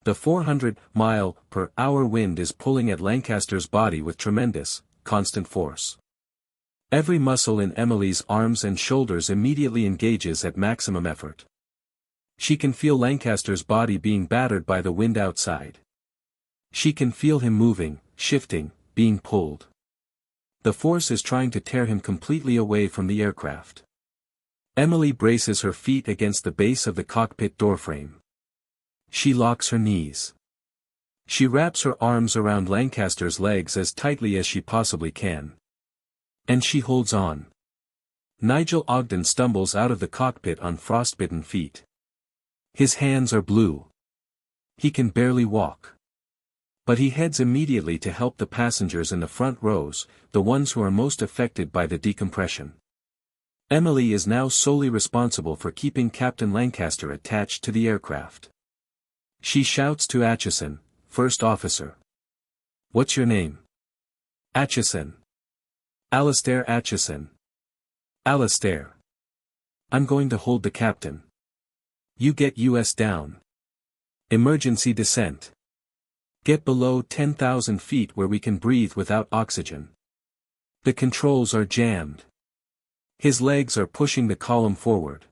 The 400-mile-per-hour wind is pulling at Lancaster's body with tremendous, constant force. Every muscle in Emily's arms and shoulders immediately engages at maximum effort. She can feel Lancaster's body being battered by the wind outside. She can feel him moving, shifting, being pulled. The force is trying to tear him completely away from the aircraft. Emily braces her feet against the base of the cockpit doorframe. She locks her knees. She wraps her arms around Lancaster's legs as tightly as she possibly can. And she holds on. Nigel Ogden stumbles out of the cockpit on frostbitten feet. His hands are blue. He can barely walk. But he heads immediately to help the passengers in the front rows, the ones who are most affected by the decompression. Emily is now solely responsible for keeping Captain Lancaster attached to the aircraft. She shouts to Acheson, first officer. "What's your name?" "Acheson. Alastair Acheson." "Alastair. I'm going to hold the captain. You get US down. Emergency descent. Get below 10,000 feet where we can breathe without oxygen. The controls are jammed. His legs are pushing the column forward.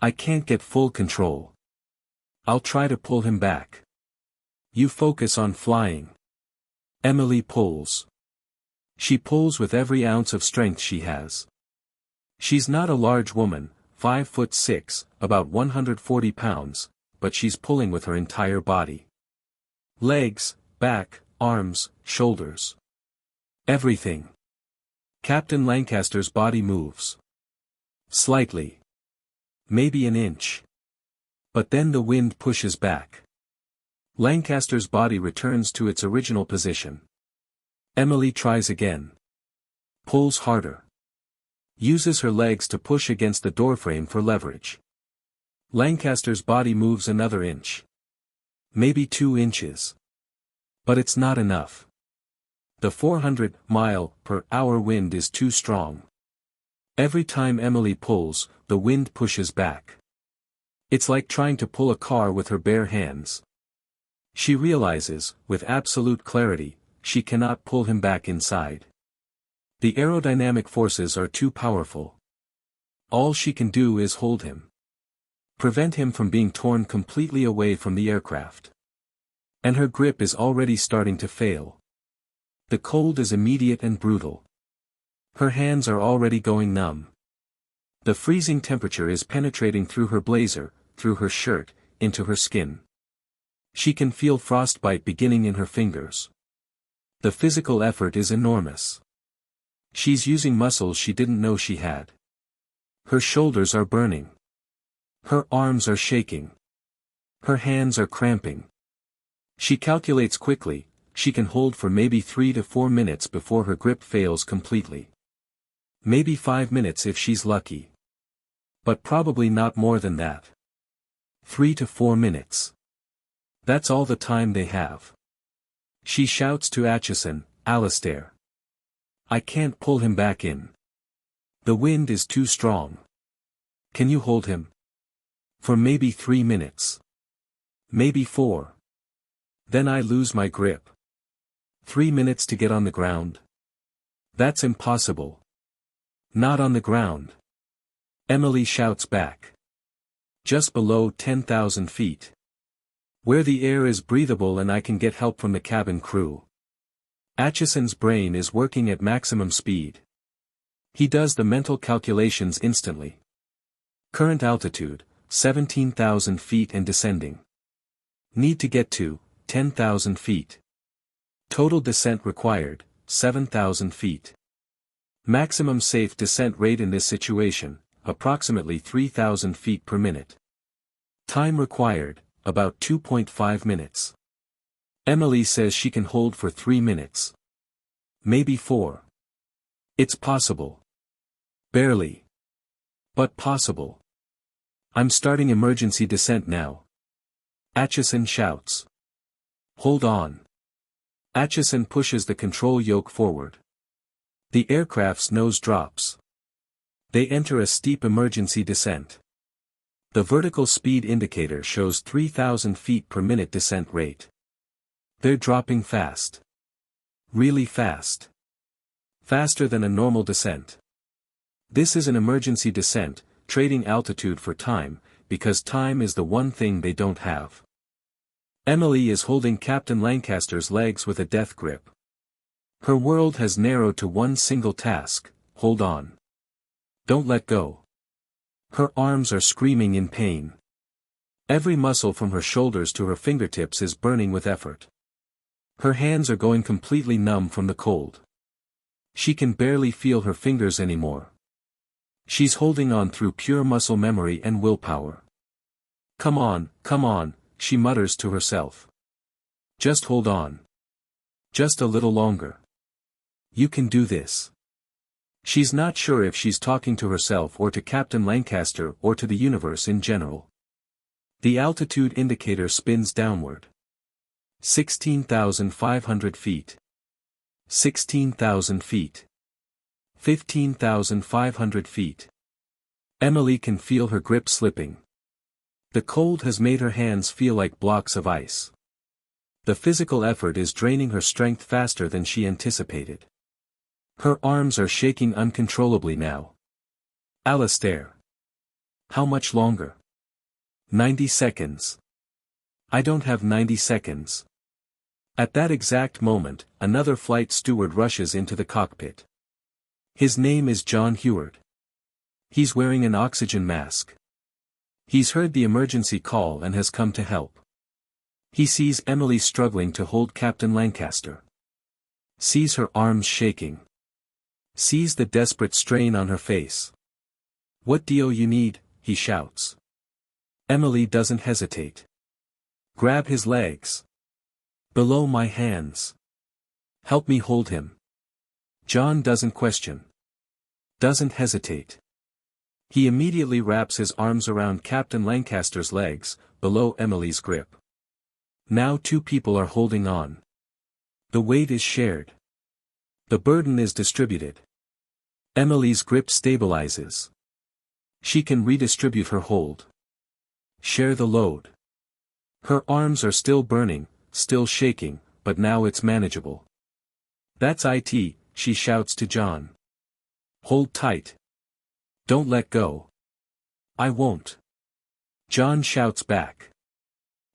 I can't get full control. I'll try to pull him back. You focus on flying." Emily pulls. She pulls with every ounce of strength she has. She's not a large woman, 5'6", about 140 pounds, but she's pulling with her entire body. Legs, back, arms, shoulders. Everything. Captain Lancaster's body moves. Slightly. Maybe an inch. But then the wind pushes back. Lancaster's body returns to its original position. Emily tries again. Pulls harder. Uses her legs to push against the doorframe for leverage. Lancaster's body moves another inch. Maybe 2 inches. But it's not enough. The 400-mile-per-hour wind is too strong. Every time Emily pulls, the wind pushes back. It's like trying to pull a car with her bare hands. She realizes, with absolute clarity, she cannot pull him back inside. The aerodynamic forces are too powerful. All she can do is hold him. Prevent him from being torn completely away from the aircraft. And her grip is already starting to fail. The cold is immediate and brutal. Her hands are already going numb. The freezing temperature is penetrating through her blazer, through her shirt, into her skin. She can feel frostbite beginning in her fingers. The physical effort is enormous. She's using muscles she didn't know she had. Her shoulders are burning. Her arms are shaking. Her hands are cramping. She calculates quickly, she can hold for maybe 3 to 4 minutes before her grip fails completely. Maybe 5 minutes if she's lucky. But probably not more than that. 3 to 4 minutes. That's all the time they have. She shouts to Acheson, "Alastair. I can't pull him back in. The wind is too strong. Can you hold him? For maybe 3 minutes. Maybe 4. Then I lose my grip. 3 minutes to get on the ground? That's impossible. Not on the ground." Emily shouts back. "Just below 10,000 feet. Where the air is breathable and I can get help from the cabin crew." Acheson's brain is working at maximum speed. He does the mental calculations instantly. Current altitude, 17,000 feet and descending. Need to get to 10,000 feet. Total descent required, 7,000 feet. Maximum safe descent rate in this situation, approximately 3,000 feet per minute. Time required, about 2.5 minutes. Emily says she can hold for 3 minutes. Maybe 4. It's possible. Barely. But possible. "I'm starting emergency descent now." Acheson shouts. "Hold on." Acheson pushes the control yoke forward. The aircraft's nose drops. They enter a steep emergency descent. The vertical speed indicator shows 3,000 feet per minute descent rate. They're dropping fast. Really fast. Faster than a normal descent. This is an emergency descent, trading altitude for time, because time is the one thing they don't have. Emily is holding Captain Lancaster's legs with a death grip. Her world has narrowed to one single task: hold on. Don't let go. Her arms are screaming in pain. Every muscle from her shoulders to her fingertips is burning with effort. Her hands are going completely numb from the cold. She can barely feel her fingers anymore. She's holding on through pure muscle memory and willpower. Come on, she mutters to herself. Just hold on. Just a little longer. You can do this. She's not sure if she's talking to herself or to Captain Lancaster or to the universe in general. The altitude indicator spins downward. 16,500 feet. 16,000 feet. 15,500 feet. Emily can feel her grip slipping. The cold has made her hands feel like blocks of ice. The physical effort is draining her strength faster than she anticipated. Her arms are shaking uncontrollably now. Alistair. How much longer? 90 seconds. I don't have 90 seconds. At that exact moment, another flight steward rushes into the cockpit. His name is John Heward. He's wearing an oxygen mask. He's heard the emergency call and has come to help. He sees Emily struggling to hold Captain Lancaster. Sees her arms shaking. Sees the desperate strain on her face. What do you need? He shouts. Emily doesn't hesitate. Grab his legs. Below my hands. Help me hold him. John doesn't question. Doesn't hesitate. He immediately wraps his arms around Captain Lancaster's legs, below Emily's grip. Now two people are holding on. The weight is shared. The burden is distributed. Emily's grip stabilizes. She can redistribute her hold. Share the load. Her arms are still burning, still shaking, but now it's manageable. That's it, she shouts to John. Hold tight. Don't let go. I won't. John shouts back.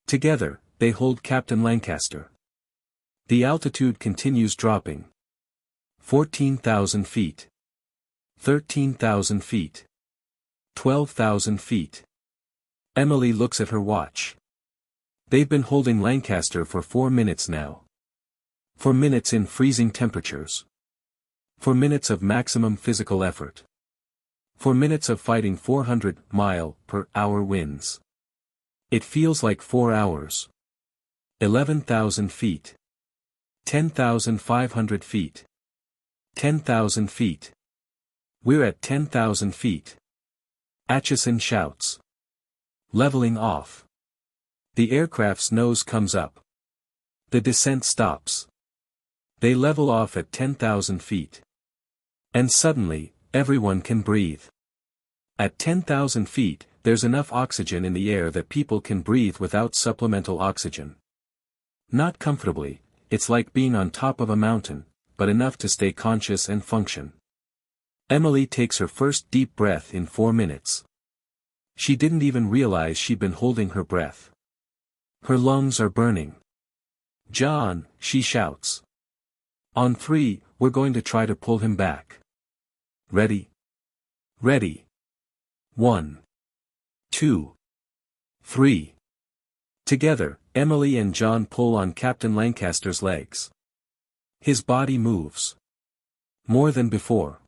Together, they hold Captain Lancaster. The altitude continues dropping. 14,000 feet. 13,000 feet. 12,000 feet. Emily looks at her watch. They've been holding Lancaster for 4 minutes now. 4 minutes in freezing temperatures. 4 minutes of maximum physical effort. 4 minutes of fighting 400-mile-per-hour winds. It feels like 4 hours. 11,000 feet. 10,500 feet. 10,000 feet. We're at 10,000 feet. Acheson shouts. Leveling off. The aircraft's nose comes up. The descent stops. They level off at 10,000 feet. And suddenly, everyone can breathe. At 10,000 feet, there's enough oxygen in the air that people can breathe without supplemental oxygen. Not comfortably, it's like being on top of a mountain, but enough to stay conscious and function. Emily takes her first deep breath in 4 minutes. She didn't even realize she'd been holding her breath. Her lungs are burning. John, she shouts. On 3, we're going to try to pull him back. Ready? Ready. 1. 2. 3. Together, Emily and John pull on Captain Lancaster's legs. His body moves. More than before.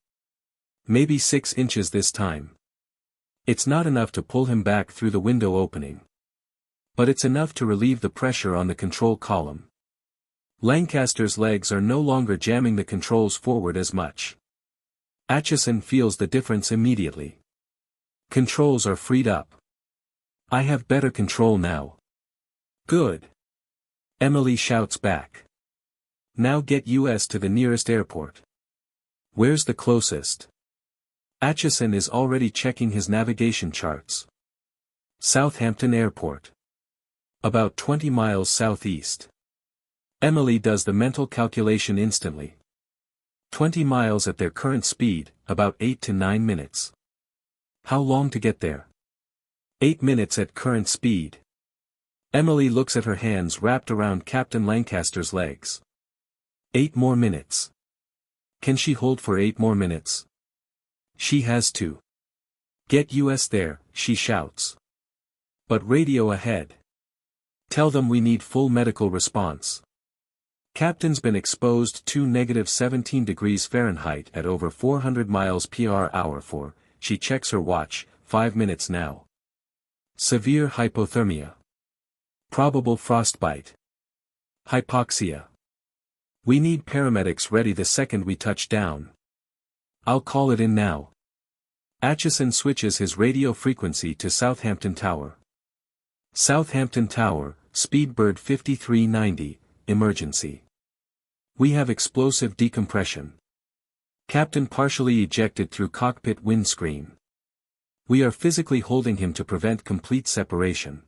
Maybe 6 inches this time. It's not enough to pull him back through the window opening. But it's enough to relieve the pressure on the control column. Lancaster's legs are no longer jamming the controls forward as much. Acheson feels the difference immediately. Controls are freed up. I have better control now. Good. Emily shouts back. Now get us to the nearest airport. Where's the closest? Acheson is already checking his navigation charts. Southampton Airport. About 20 miles southeast. Emily does the mental calculation instantly. 20 miles at their current speed, about 8 to 9 minutes. How long to get there? 8 minutes at current speed. Emily looks at her hands wrapped around Captain Lancaster's legs. 8 more minutes. Can she hold for 8 more minutes? She has to. Get us there, she shouts. But radio ahead. Tell them we need full medical response. Captain's been exposed to -17 degrees Fahrenheit at over 400 miles per hour for, she checks her watch, 5 minutes now. Severe hypothermia. Probable frostbite. Hypoxia. We need paramedics ready the second we touch down. I'll call it in now. Acheson switches his radio frequency to Southampton Tower. Southampton Tower, Speedbird 5390, emergency. We have explosive decompression. Captain partially ejected through cockpit windscreen. We are physically holding him to prevent complete separation.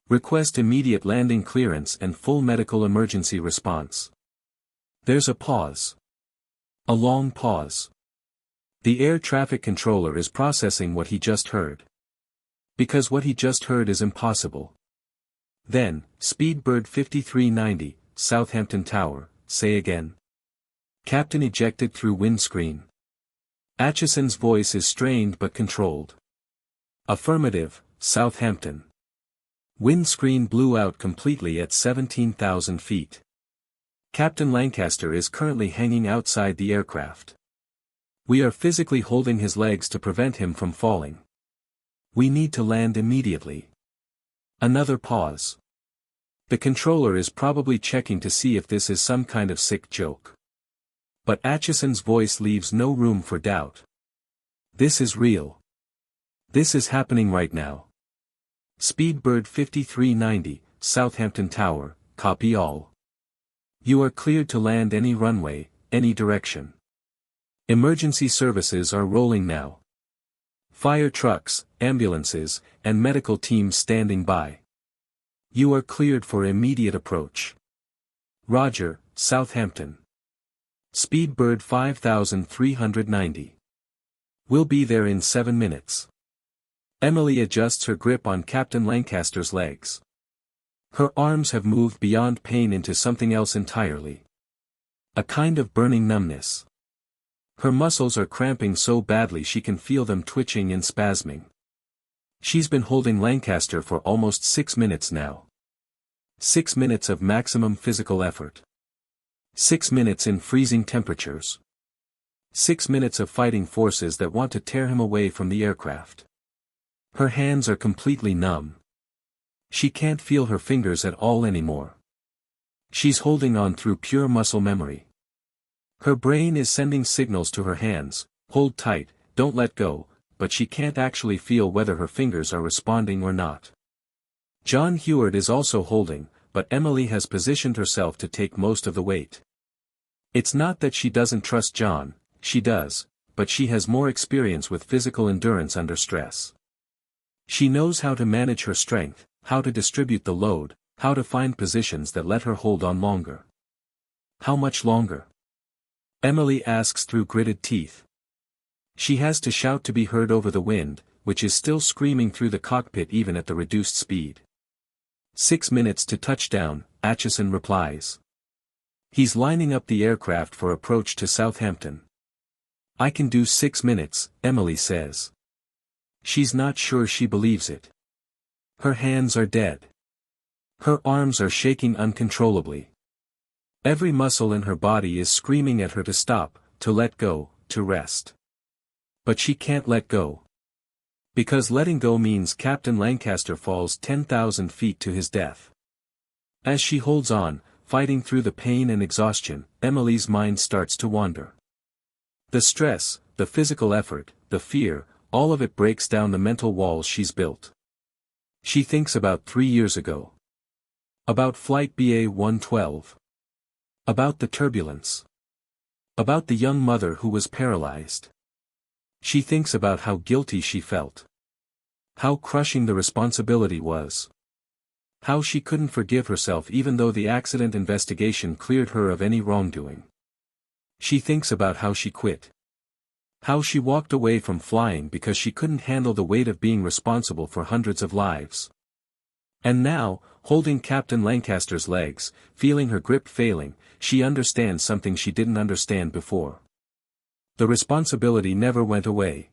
Request immediate landing clearance and full medical emergency response. There's a pause. A long pause. The air traffic controller is processing what he just heard. Because what he just heard is impossible. Then, Speedbird 5390, Southampton Tower, say again. Captain ejected through windscreen. Acheson's voice is strained but controlled. Affirmative, Southampton. Windscreen blew out completely at 17,000 feet. Captain Lancaster is currently hanging outside the aircraft. We are physically holding his legs to prevent him from falling. We need to land immediately. Another pause. The controller is probably checking to see if this is some kind of sick joke. But Acheson's voice leaves no room for doubt. This is real. This is happening right now. Speedbird 5390, Southampton Tower, copy all. You are cleared to land any runway, any direction. Emergency services are rolling now. Fire trucks, ambulances, and medical teams standing by. You are cleared for immediate approach. Roger, Southampton. Speedbird 5390. We'll be there in 7 minutes. Emily adjusts her grip on Captain Lancaster's legs. Her arms have moved beyond pain into something else entirely. A kind of burning numbness. Her muscles are cramping so badly she can feel them twitching and spasming. She's been holding Lancaster for almost 6 minutes now. 6 minutes of maximum physical effort. 6 minutes in freezing temperatures. 6 minutes of fighting forces that want to tear him away from the aircraft. Her hands are completely numb. She can't feel her fingers at all anymore. She's holding on through pure muscle memory. Her brain is sending signals to her hands, hold tight, don't let go, but she can't actually feel whether her fingers are responding or not. John Heward is also holding, but Emily has positioned herself to take most of the weight. It's not that she doesn't trust John, she does, but she has more experience with physical endurance under stress. She knows how to manage her strength, how to distribute the load, how to find positions that let her hold on longer. How much longer? Emily asks through gritted teeth. She has to shout to be heard over the wind, which is still screaming through the cockpit even at the reduced speed. 6 minutes to touchdown, Acheson replies. He's lining up the aircraft for approach to Southampton. I can do 6 minutes, Emily says. She's not sure she believes it. Her hands are dead. Her arms are shaking uncontrollably. Every muscle in her body is screaming at her to stop, to let go, to rest. But she can't let go. Because letting go means Captain Lancaster falls 10,000 feet to his death. As she holds on, fighting through the pain and exhaustion, Emily's mind starts to wander. The stress, the physical effort, the fear, all of it breaks down the mental walls she's built. She thinks about 3 years ago. About Flight BA-112. About the turbulence. About the young mother who was paralyzed. She thinks about how guilty she felt. How crushing the responsibility was. How she couldn't forgive herself even though the accident investigation cleared her of any wrongdoing. She thinks about how she quit. How she walked away from flying because she couldn't handle the weight of being responsible for hundreds of lives. And now, holding Captain Lancaster's legs, feeling her grip failing, she understands something she didn't understand before. The responsibility never went away.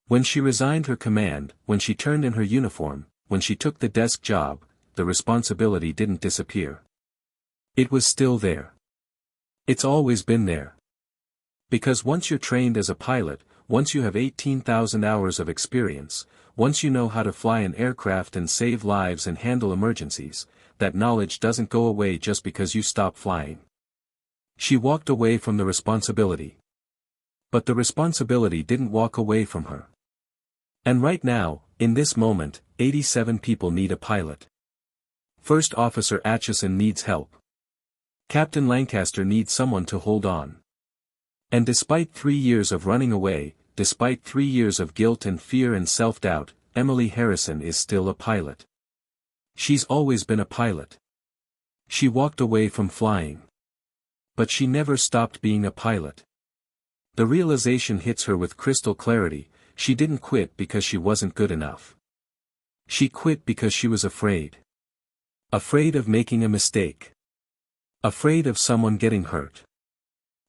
When she resigned her command, when she turned in her uniform, when she took the desk job, the responsibility didn't disappear. It was still there. It's always been there. Because once you're trained as a pilot, once you have 18,000 hours of experience, once you know how to fly an aircraft and save lives and handle emergencies, that knowledge doesn't go away just because you stop flying. She walked away from the responsibility. But the responsibility didn't walk away from her. And right now, in this moment, 87 people need a pilot. First Officer Acheson needs help. Captain Lancaster needs someone to hold on. And despite 3 years of running away, despite 3 years of guilt and fear and self-doubt, Emily Harrison is still a pilot. She's always been a pilot. She walked away from flying. But she never stopped being a pilot. The realization hits her with crystal clarity: she didn't quit because she wasn't good enough. She quit because she was afraid. Afraid of making a mistake. Afraid of someone getting hurt.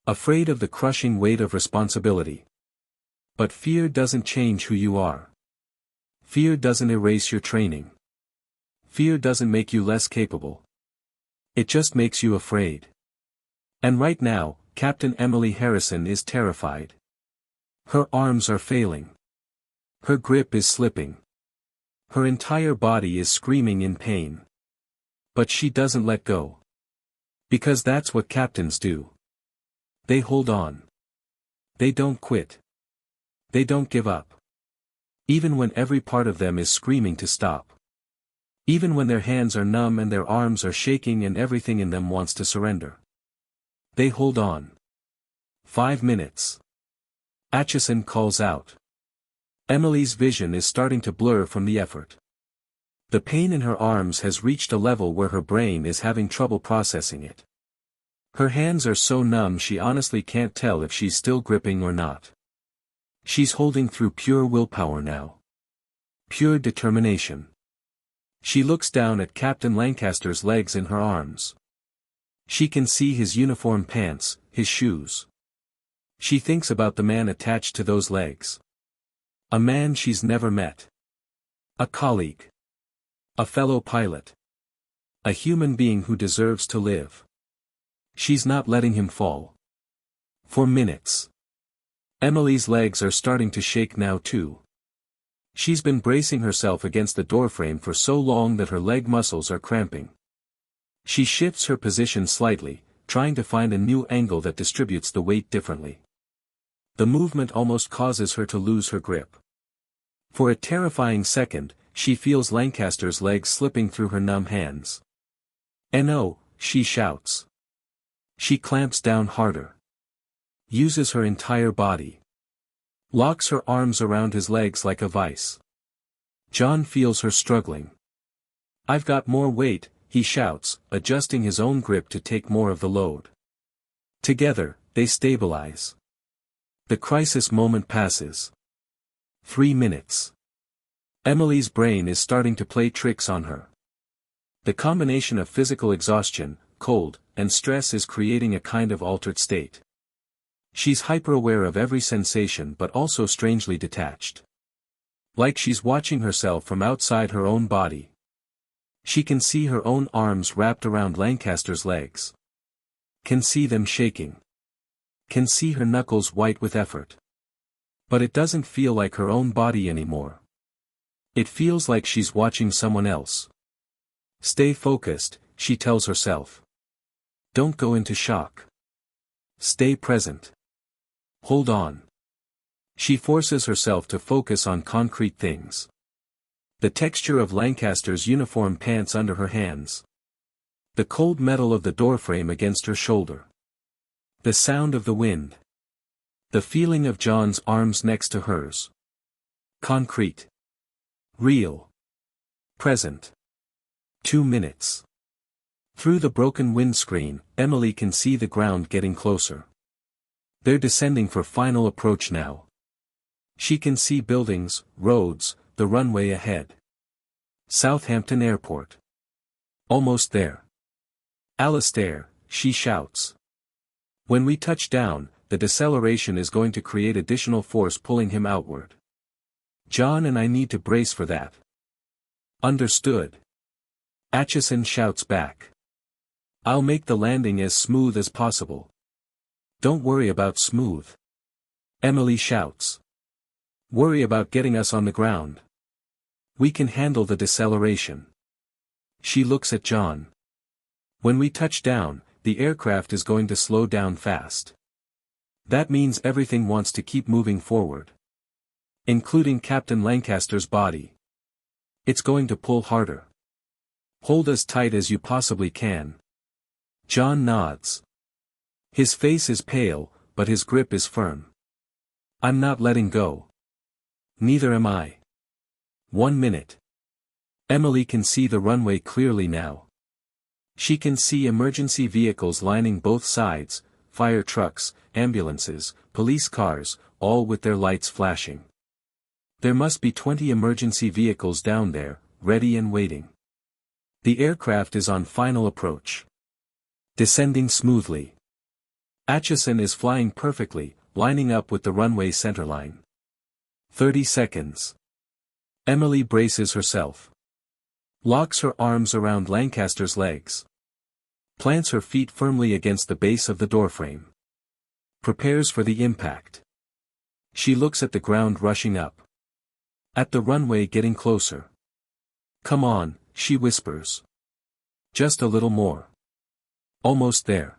Afraid of the crushing weight of responsibility. But fear doesn't change who you are. Fear doesn't erase your training. Fear doesn't make you less capable. It just makes you afraid. And right now, Captain Emily Harrison is terrified. Her arms are failing. Her grip is slipping. Her entire body is screaming in pain. But she doesn't let go. Because that's what captains do. They hold on. They don't quit. They don't give up. Even when every part of them is screaming to stop. Even when their hands are numb and their arms are shaking and everything in them wants to surrender. They hold on. 5 minutes. Acheson calls out. Emily's vision is starting to blur from the effort. The pain in her arms has reached a level where her brain is having trouble processing it. Her hands are so numb she honestly can't tell if she's still gripping or not. She's holding through pure willpower now. Pure determination. She looks down at Captain Lancaster's legs in her arms. She can see his uniform pants, his shoes. She thinks about the man attached to those legs. A man she's never met. A colleague. A fellow pilot. A human being who deserves to live. She's not letting him fall. For minutes. Emily's legs are starting to shake now too. She's been bracing herself against the doorframe for so long that her leg muscles are cramping. She shifts her position slightly, trying to find a new angle that distributes the weight differently. The movement almost causes her to lose her grip. For a terrifying second, she feels Lancaster's legs slipping through her numb hands. "No," she shouts. She clamps down harder. Uses her entire body. Locks her arms around his legs like a vice. John feels her struggling. "I've got more weight," he shouts, adjusting his own grip to take more of the load. Together, they stabilize. The crisis moment passes. 3 minutes. Emily's brain is starting to play tricks on her. The combination of physical exhaustion, cold, and stress is creating a kind of altered state. She's hyper-aware of every sensation but also strangely detached. Like she's watching herself from outside her own body. She can see her own arms wrapped around Lancaster's legs. Can see them shaking. Can see her knuckles white with effort. But it doesn't feel like her own body anymore. It feels like she's watching someone else. Stay focused, she tells herself. Don't go into shock. Stay present. Hold on. She forces herself to focus on concrete things. The texture of Lancaster's uniform pants under her hands. The cold metal of the doorframe against her shoulder. The sound of the wind. The feeling of John's arms next to hers. Concrete. Real. Present. 2 minutes. Through the broken windscreen, Emily can see the ground getting closer. They're descending for final approach now. She can see buildings, roads, the runway ahead. Southampton Airport. Almost there. Alistair, she shouts. When we touch down, the deceleration is going to create additional force pulling him outward. John and I need to brace for that. Understood. Acheson shouts back. I'll make the landing as smooth as possible. Don't worry about smooth. Emily shouts. Worry about getting us on the ground. We can handle the deceleration. She looks at John. When we touch down, the aircraft is going to slow down fast. That means everything wants to keep moving forward. Including Captain Lancaster's body. It's going to pull harder. Hold as tight as you possibly can. John nods. His face is pale, but his grip is firm. I'm not letting go. Neither am I. 1 minute. Emily can see the runway clearly now. She can see emergency vehicles lining both sides, fire trucks, ambulances, police cars, all with their lights flashing. There must be 20 emergency vehicles down there, ready and waiting. The aircraft is on final approach. Descending smoothly. Acheson is flying perfectly, lining up with the runway centerline. 30 seconds. Emily braces herself. Locks her arms around Lancaster's legs. Plants her feet firmly against the base of the doorframe. Prepares for the impact. She looks at the ground rushing up. At the runway getting closer. Come on, she whispers. Just a little more. Almost there.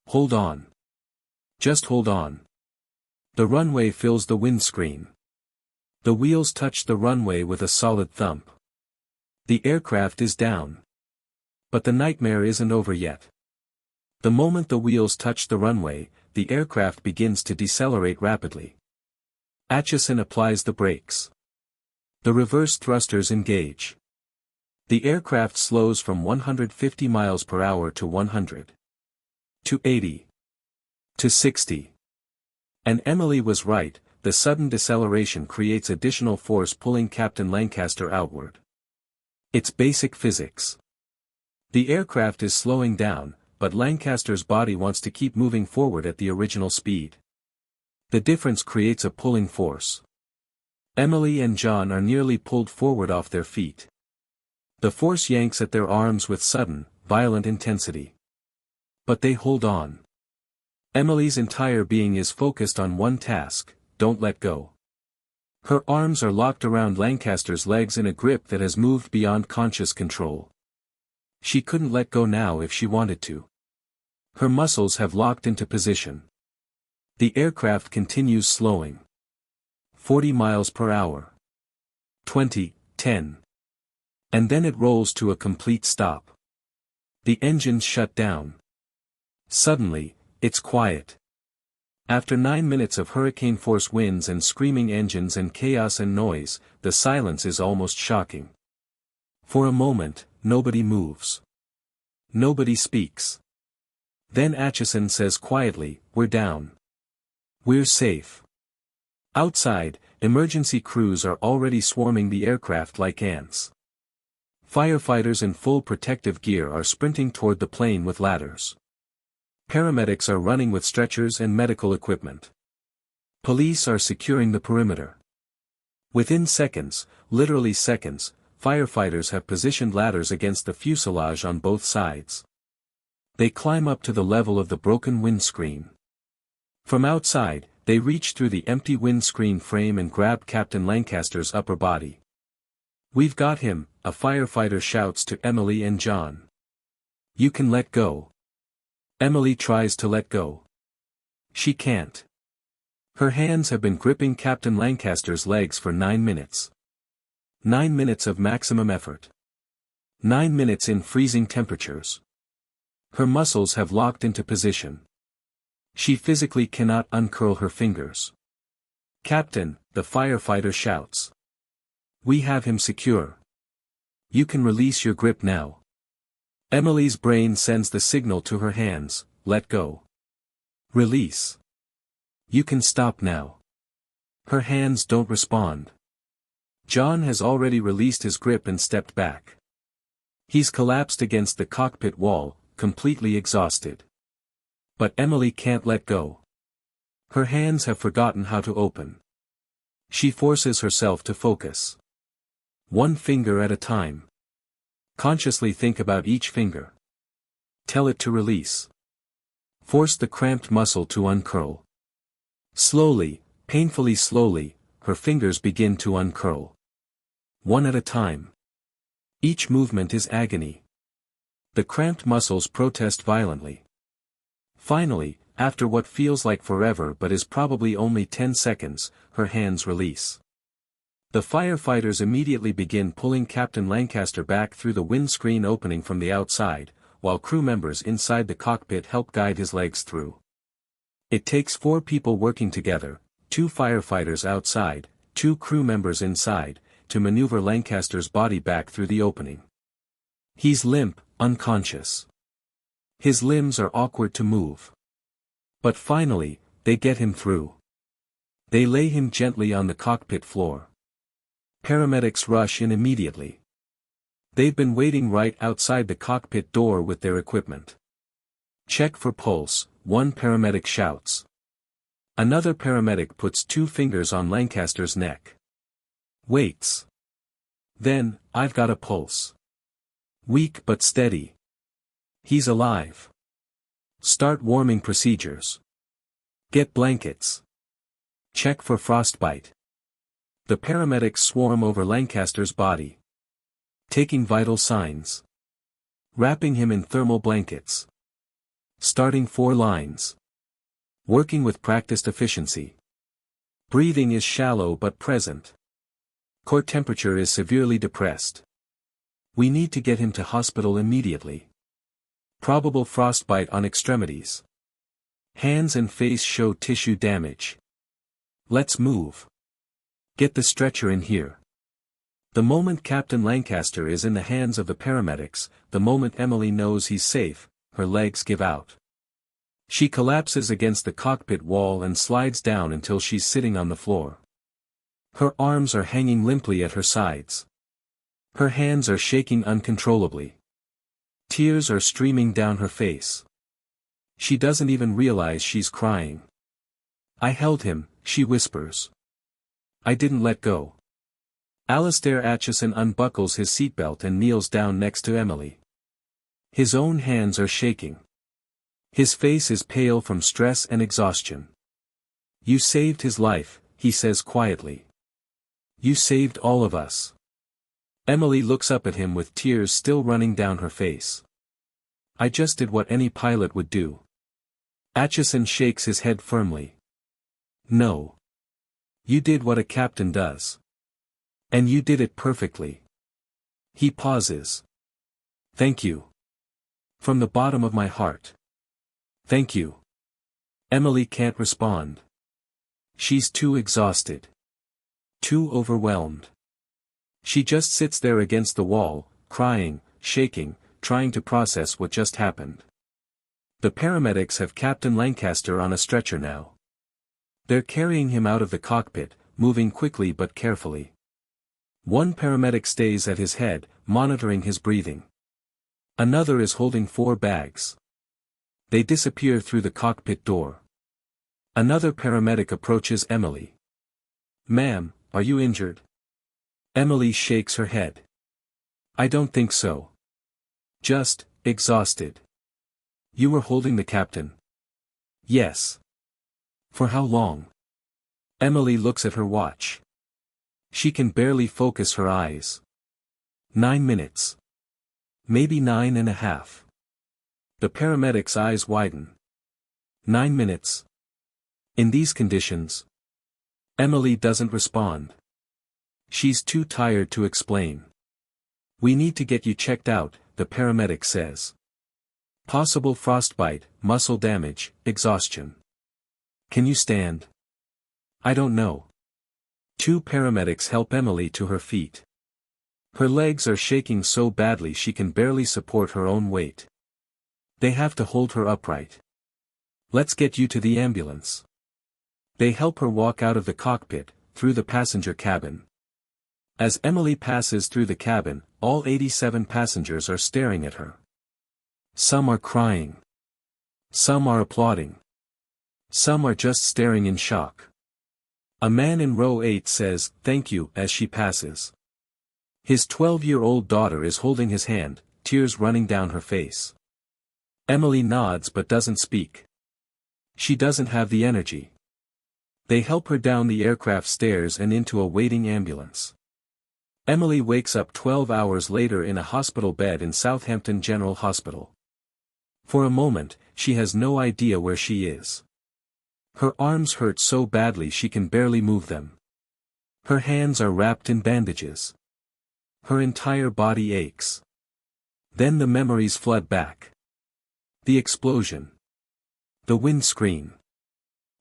Hold on. Just hold on. The runway fills the windscreen. The wheels touch the runway with a solid thump. The aircraft is down. But the nightmare isn't over yet. The moment the wheels touch the runway, the aircraft begins to decelerate rapidly. Acheson applies the brakes. The reverse thrusters engage. The aircraft slows from 150 miles per hour to 100. To 80. To 60. And Emily was right, the sudden deceleration creates additional force pulling Captain Lancaster outward. It's basic physics. The aircraft is slowing down, but Lancaster's body wants to keep moving forward at the original speed. The difference creates a pulling force. Emily and John are nearly pulled forward off their feet. The force yanks at their arms with sudden, violent intensity. But they hold on. Emily's entire being is focused on one task: don't let go. Her arms are locked around Lancaster's legs in a grip that has moved beyond conscious control. She couldn't let go now if she wanted to. Her muscles have locked into position. The aircraft continues slowing. 40 miles per hour. 20, 10. And then it rolls to a complete stop. The engines shut down. Suddenly, it's quiet. After 9 minutes of hurricane-force winds and screaming engines and chaos and noise, the silence is almost shocking. For a moment, nobody moves. Nobody speaks. Then Acheson says quietly, "We're down. We're safe." Outside, emergency crews are already swarming the aircraft like ants. Firefighters in full protective gear are sprinting toward the plane with ladders. Paramedics are running with stretchers and medical equipment. Police are securing the perimeter. Within seconds, literally seconds, firefighters have positioned ladders against the fuselage on both sides. They climb up to the level of the broken windscreen. From outside, they reach through the empty windscreen frame and grab Captain Lancaster's upper body. "We've got him," a firefighter shouts to Emily and John. "You can let go." Emily tries to let go. She can't. Her hands have been gripping Captain Lancaster's legs for 9 minutes. 9 minutes of maximum effort. 9 minutes in freezing temperatures. Her muscles have locked into position. She physically cannot uncurl her fingers. "Captain," the firefighter shouts. "We have him secure. You can release your grip now." Emily's brain sends the signal to her hands, "Let go. Release. You can stop now." Her hands don't respond. John has already released his grip and stepped back. He's collapsed against the cockpit wall, completely exhausted. But Emily can't let go. Her hands have forgotten how to open. She forces herself to focus. One finger at a time. Consciously think about each finger. Tell it to release. Force the cramped muscle to uncurl. Slowly, painfully slowly, her fingers begin to uncurl. One at a time. Each movement is agony. The cramped muscles protest violently. Finally, after what feels like forever but is probably only 10 seconds, her hands release. The firefighters immediately begin pulling Captain Lancaster back through the windscreen opening from the outside, while crew members inside the cockpit help guide his legs through. It takes 4 people working together, 2 firefighters outside, 2 crew members inside, to maneuver Lancaster's body back through the opening. He's limp, unconscious. His limbs are awkward to move. But finally, they get him through. They lay him gently on the cockpit floor. Paramedics rush in immediately. They've been waiting right outside the cockpit door with their equipment. "Check for pulse," one paramedic shouts. Another paramedic puts 2 fingers on Lancaster's neck. Waits. Then, "I've got a pulse. Weak but steady. He's alive. Start warming procedures. Get blankets. Check for frostbite." The paramedics swarm over Lancaster's body. Taking vital signs. Wrapping him in thermal blankets. Starting 4 lines. Working with practiced efficiency. Breathing is shallow but present. Core temperature is severely depressed. We need to get him to hospital immediately. Probable frostbite on extremities. Hands and face show tissue damage. Let's move. Get the stretcher in here. The moment Captain Lancaster is in the hands of the paramedics, the moment Emily knows he's safe, her legs give out. She collapses against the cockpit wall and slides down until she's sitting on the floor. Her arms are hanging limply at her sides. Her hands are shaking uncontrollably. Tears are streaming down her face. She doesn't even realize she's crying. "I held him," she whispers. "I didn't let go." Alistair Acheson unbuckles his seatbelt and kneels down next to Emily. His own hands are shaking. His face is pale from stress and exhaustion. "You saved his life," he says quietly. "You saved all of us." Emily looks up at him with tears still running down her face. "I just did what any pilot would do." Acheson shakes his head firmly. "No. You did what a captain does. And you did it perfectly." He pauses. "Thank you. From the bottom of my heart. Thank you." Emily can't respond. She's too exhausted. Too overwhelmed. She just sits there against the wall, crying, shaking, trying to process what just happened. The paramedics have Captain Lancaster on a stretcher now. They're carrying him out of the cockpit, moving quickly but carefully. One paramedic stays at his head, monitoring his breathing. Another is holding 4 bags. They disappear through the cockpit door. Another paramedic approaches Emily. "Ma'am, are you injured?" Emily shakes her head. "I don't think so. Just exhausted." "You were holding the captain?" "Yes." "For how long?" Emily looks at her watch. She can barely focus her eyes. 9 minutes. Maybe 9.5. The paramedic's eyes widen. 9 minutes. In these conditions. Emily doesn't respond. She's too tired to explain. "We need to get you checked out," the paramedic says. "Possible frostbite, muscle damage, exhaustion." Can you stand? I don't know. Two paramedics help Emily to her feet. Her legs are shaking so badly she can barely support her own weight. They have to hold her upright. Let's get you to the ambulance. They help her walk out of the cockpit, through the passenger cabin. As Emily passes through the cabin, all 87 passengers are staring at her. Some are crying. Some are applauding. Some are just staring in shock. A man in row 8 says, "Thank you," as she passes. His 12-year-old daughter is holding his hand, tears running down her face. Emily nods but doesn't speak. She doesn't have the energy. They help her down the aircraft stairs and into a waiting ambulance. Emily wakes up 12 hours later in a hospital bed in Southampton General Hospital. For a moment, she has no idea where she is. Her arms hurt so badly she can barely move them. Her hands are wrapped in bandages. Her entire body aches. Then the memories flood back. The explosion. The windscreen.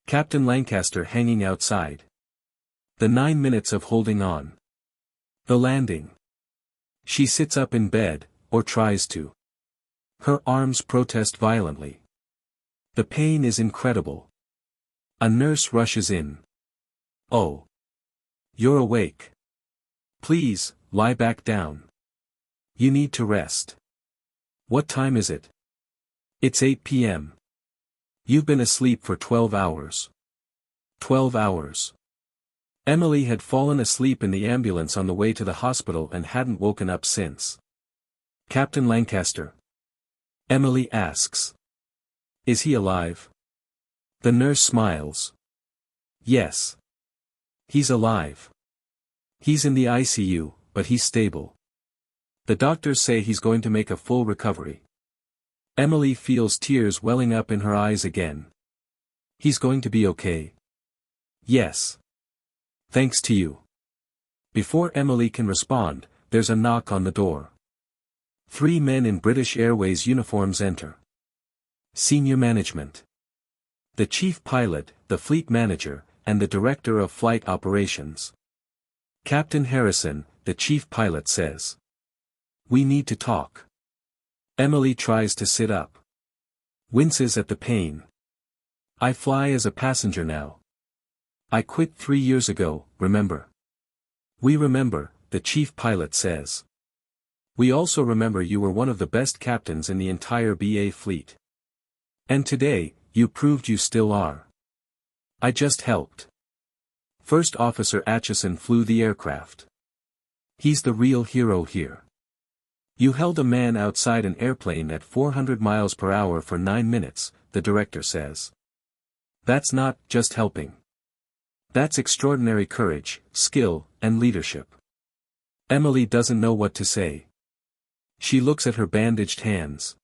Captain Lancaster hanging outside. The 9 minutes of holding on. The landing. She sits up in bed, or tries to. Her arms protest violently. The pain is incredible. A nurse rushes in. "Oh. You're awake. Please, lie back down. You need to rest." "What time is it?" "It's 8 p.m. You've been asleep for 12 hours. 12 hours. Emily had fallen asleep in the ambulance on the way to the hospital and hadn't woken up since. "Captain Lancaster?" Emily asks. "Is he alive?" The nurse smiles. "Yes. He's alive. He's in the ICU, but he's stable. The doctors say he's going to make a full recovery." Emily feels tears welling up in her eyes again. "He's going to be okay?" "Yes. Thanks to you." Before Emily can respond, there's a knock on the door. 3 men in British Airways uniforms enter. Senior management. The chief pilot, the fleet manager, and the director of flight operations. "Captain Harrison," the chief pilot says. "We need to talk." Emily tries to sit up. Winces at the pain. "I fly as a passenger now. I quit 3 years ago, remember?" "We remember," the chief pilot says. "We also remember you were one of the best captains in the entire BA fleet. And today, you proved you still are." "I just helped." First Officer Atchison flew the aircraft. He's the real hero here. "You held a man outside an airplane at 400 miles per hour for 9 minutes, the director says. "That's not just helping. That's extraordinary courage, skill, and leadership." Emily doesn't know what to say. She looks at her bandaged hands.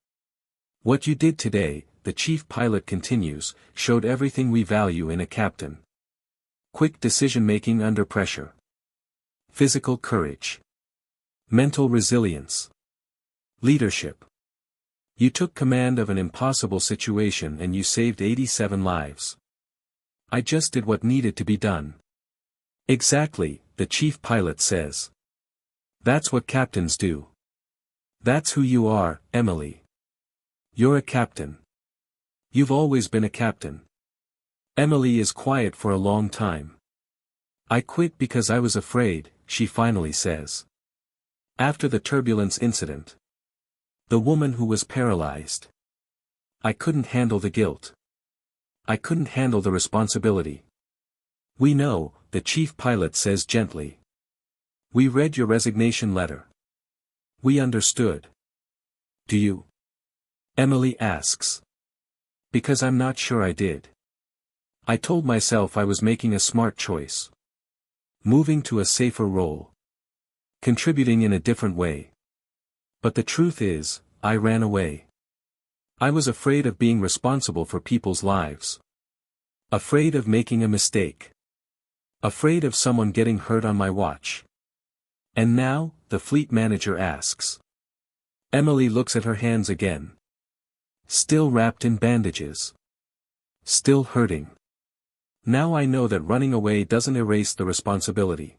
"What you did today," the chief pilot continues, "showed everything we value in a captain. Quick decision-making under pressure. Physical courage. Mental resilience. Leadership. You took command of an impossible situation and you saved 87 lives. I just did what needed to be done." "Exactly," the chief pilot says. "That's what captains do. That's who you are, Emily. You're a captain. You've always been a captain." Emily is quiet for a long time. "I quit because I was afraid," she finally says. "After the turbulence incident. The woman who was paralyzed. I couldn't handle the guilt. I couldn't handle the responsibility." "We know," the chief pilot says gently. "We read your resignation letter. We understood." "Do you?" Emily asks. "Because I'm not sure I did. I told myself I was making a smart choice. Moving to a safer role. Contributing in a different way. But the truth is, I ran away. I was afraid of being responsible for people's lives. Afraid of making a mistake. Afraid of someone getting hurt on my watch." "And now?" the fleet manager asks. Emily looks at her hands again. Still wrapped in bandages. Still hurting. Now I know that running away doesn't erase the responsibility.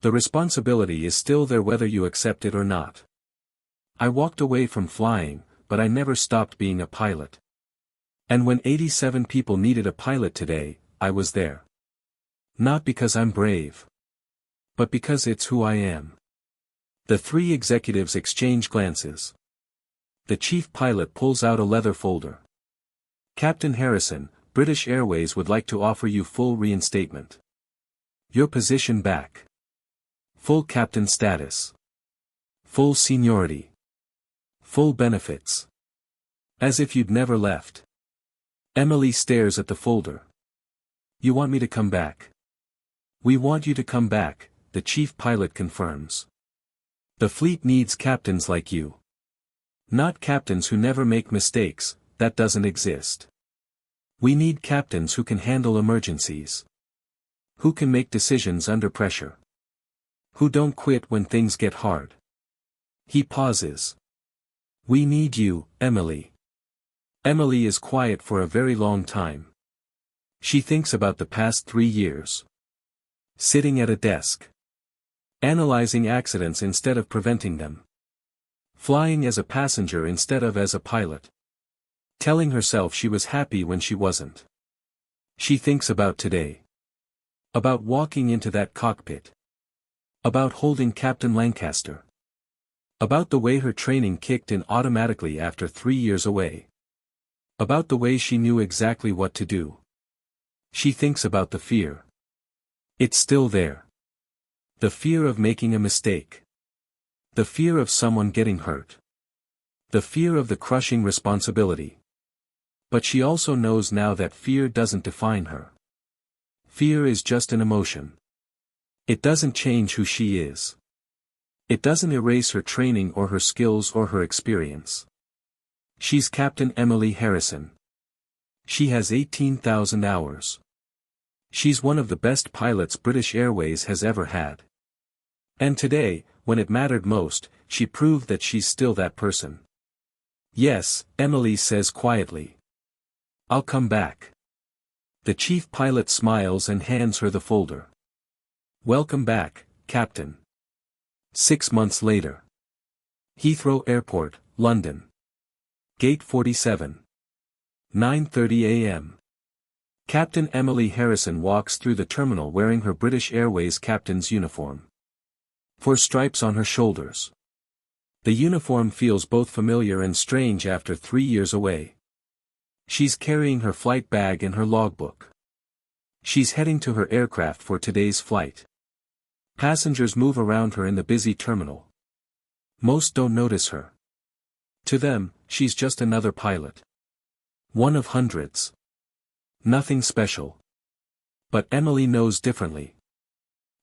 The responsibility is still there whether you accept it or not. I walked away from flying, but I never stopped being a pilot. And when 87 people needed a pilot today, I was there. Not because I'm brave. But because it's who I am. The three executives exchange glances. The chief pilot pulls out a leather folder. Captain Harrison, British Airways would like to offer you full reinstatement. Your position back. Full captain status. Full seniority. Full benefits. As if you'd never left. Emily stares at the folder. You want me to come back? We want you to come back, the chief pilot confirms. The fleet needs captains like you. Not captains who never make mistakes, that doesn't exist. We need captains who can handle emergencies. Who can make decisions under pressure. Who don't quit when things get hard. He pauses. We need you, Emily. Emily is quiet for a very long time. She thinks about the past 3 years. Sitting at a desk. Analyzing accidents instead of preventing them. Flying as a passenger instead of as a pilot. Telling herself she was happy when she wasn't. She thinks about today. About walking into that cockpit. About holding Captain Lancaster. About the way her training kicked in automatically after 3 years away. About the way she knew exactly what to do. She thinks about the fear. It's still there. The fear of making a mistake. The fear of someone getting hurt. The fear of the crushing responsibility. But she also knows now that fear doesn't define her. Fear is just an emotion. It doesn't change who she is. It doesn't erase her training or her skills or her experience. She's Captain Emily Harrison. She has 18,000 hours. She's one of the best pilots British Airways has ever had. And today, when it mattered most, she proved that she's still that person. Yes, Emily says quietly. I'll come back. The chief pilot smiles and hands her the folder. Welcome back, Captain. 6 months later. Heathrow Airport, London. Gate 47. 9:30 a.m. Captain Emily Harrison walks through the terminal wearing her British Airways captain's uniform. 4 stripes on her shoulders. The uniform feels both familiar and strange after 3 years away. She's carrying her flight bag and her logbook. She's heading to her aircraft for today's flight. Passengers move around her in the busy terminal. Most don't notice her. To them, she's just another pilot. One of hundreds. Nothing special. But Emily knows differently.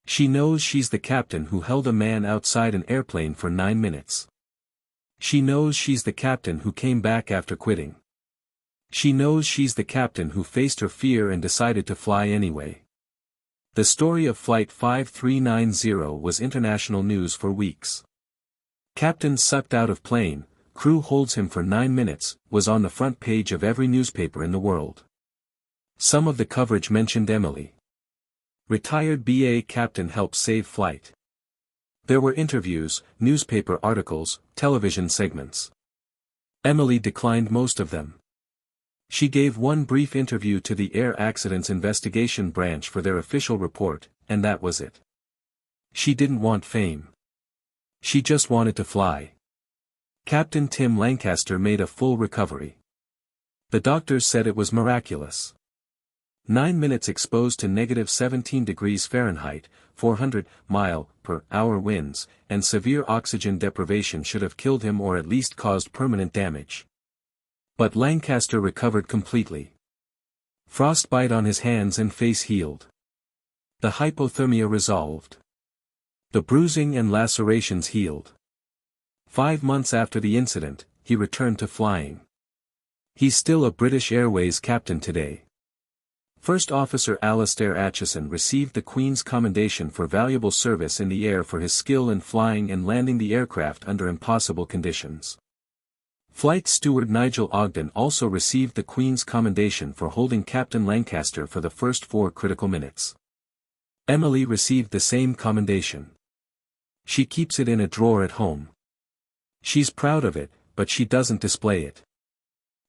She knows she's the captain who held a man outside an airplane for 9 minutes. She knows she's the captain who came back after quitting. She knows she's the captain who faced her fear and decided to fly anyway. The story of Flight 5390 was international news for weeks. Captain sucked out of plane, crew holds him for 9 minutes, was on the front page of every newspaper in the world. Some of the coverage mentioned Emily. Retired BA captain helped save flight. There were interviews, newspaper articles, television segments. Emily declined most of them. She gave one brief interview to the Air Accidents Investigation Branch for their official report, and that was it. She didn't want fame. She just wanted to fly. Captain Tim Lancaster made a full recovery. The doctors said it was miraculous. 9 minutes exposed to -17 degrees Fahrenheit, 400 mile/hour winds, and severe oxygen deprivation should have killed him or at least caused permanent damage. But Lancaster recovered completely. Frostbite on his hands and face healed. The hypothermia resolved. The bruising and lacerations healed. 5 months after the incident, he returned to flying. He's still a British Airways captain today. First Officer Alastair Acheson received the Queen's Commendation for valuable service in the air for his skill in flying and landing the aircraft under impossible conditions. Flight steward Nigel Ogden also received the Queen's commendation for holding Captain Lancaster for the first 4 critical minutes. Emily received the same commendation. She keeps it in a drawer at home. She's proud of it, but she doesn't display it.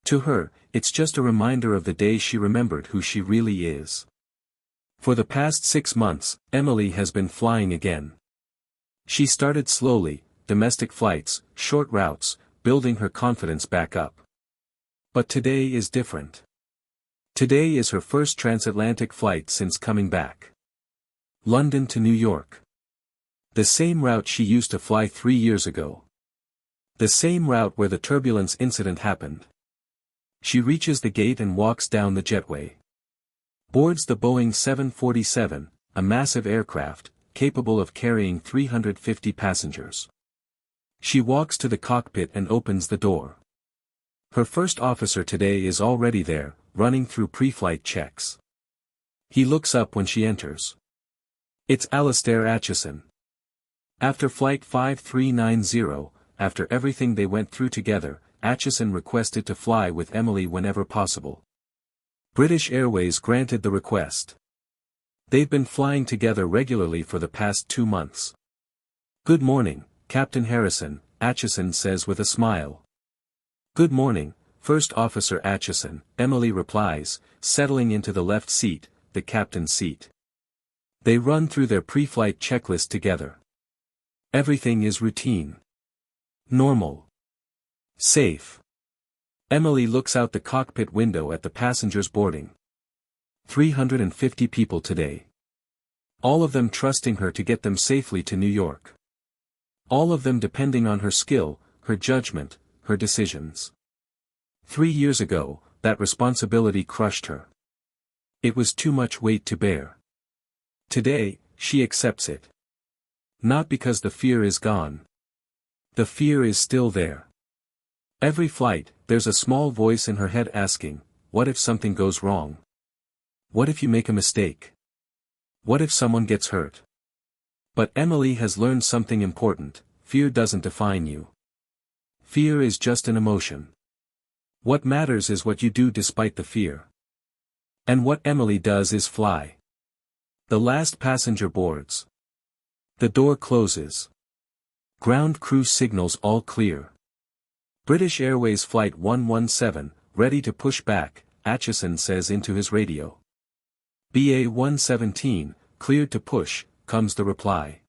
To her, it's just a reminder of the day she remembered who she really is. For the past 6 months, Emily has been flying again. She started slowly, domestic flights, short routes, building her confidence back up. But today is different. Today is her first transatlantic flight since coming back. London to New York. The same route she used to fly 3 years ago. The same route where the turbulence incident happened. She reaches the gate and walks down the jetway. Boards the Boeing 747, a massive aircraft, capable of carrying 350 passengers. She walks to the cockpit and opens the door. Her first officer today is already there, running through pre-flight checks. He looks up when she enters. It's Alastair Acheson. After Flight 5390, after everything they went through together, Acheson requested to fly with Emily whenever possible. British Airways granted the request. They've been flying together regularly for the past 2 months. "Good morning, Captain Harrison," Acheson says with a smile. "Good morning, First Officer Acheson," Emily replies, settling into the left seat, the captain's seat. They run through their pre-flight checklist together. Everything is routine. Normal. Safe. Emily looks out the cockpit window at the passengers boarding. 350 people today. All of them trusting her to get them safely to New York. All of them depending on her skill, her judgment, her decisions. 3 years ago, that responsibility crushed her. It was too much weight to bear. Today, she accepts it. Not because the fear is gone. The fear is still there. Every flight, there's a small voice in her head asking, what if something goes wrong? What if you make a mistake? What if someone gets hurt? But Emily has learned something important: fear doesn't define you. Fear is just an emotion. What matters is what you do despite the fear. And what Emily does is fly. The last passenger boards. The door closes. Ground crew signals all clear. British Airways Flight 117, ready to push back, Acheson says into his radio. BA 117, cleared to push, comes the reply.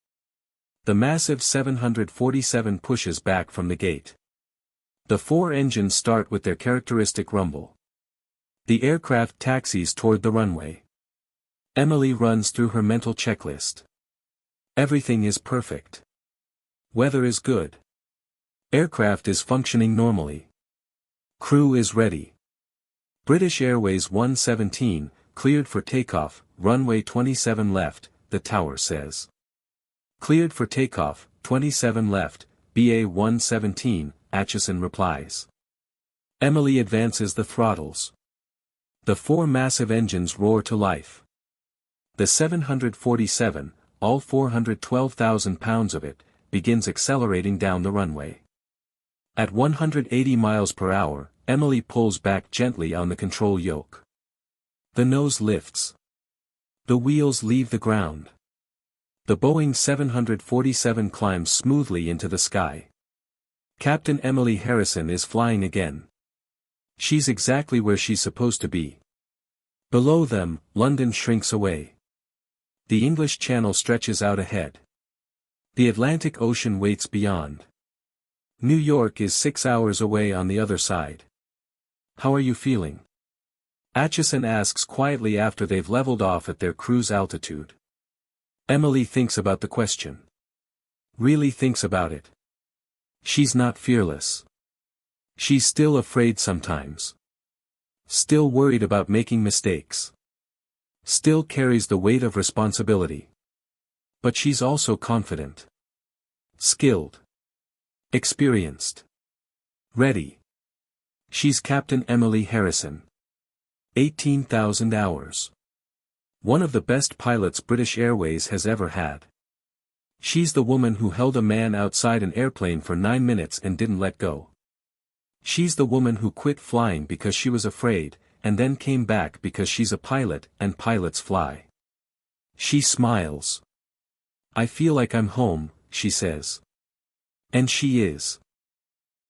The massive 747 pushes back from the gate. The 4 engines start with their characteristic rumble. The aircraft taxis toward the runway. Emily runs through her mental checklist. Everything is perfect. Weather is good. Aircraft is functioning normally. Crew is ready. British Airways 117, cleared for takeoff, runway 27 left, the tower says. Cleared for takeoff, 27 left, BA 117, Acheson replies. Emily advances the throttles. The 4 massive engines roar to life. The 747, all 412,000 pounds of it, begins accelerating down the runway. At 180 miles per hour, Emily pulls back gently on the control yoke. The nose lifts. The wheels leave the ground. The Boeing 747 climbs smoothly into the sky. Captain Emily Harrison is flying again. She's exactly where she's supposed to be. Below them, London shrinks away. The English Channel stretches out ahead. The Atlantic Ocean waits beyond. New York is 6 hours away on the other side. How are you feeling? Acheson asks quietly after they've leveled off at their cruise altitude. Emily thinks about the question. Really thinks about it. She's not fearless. She's still afraid sometimes. Still worried about making mistakes. Still carries the weight of responsibility. But she's also confident. Skilled. Experienced. Ready. She's Captain Emily Harrison. 18,000 hours. One of the best pilots British Airways has ever had. She's the woman who held a man outside an airplane for 9 minutes and didn't let go. She's the woman who quit flying because she was afraid, and then came back because she's a pilot and pilots fly. She smiles. I feel like I'm home, she says. And she is.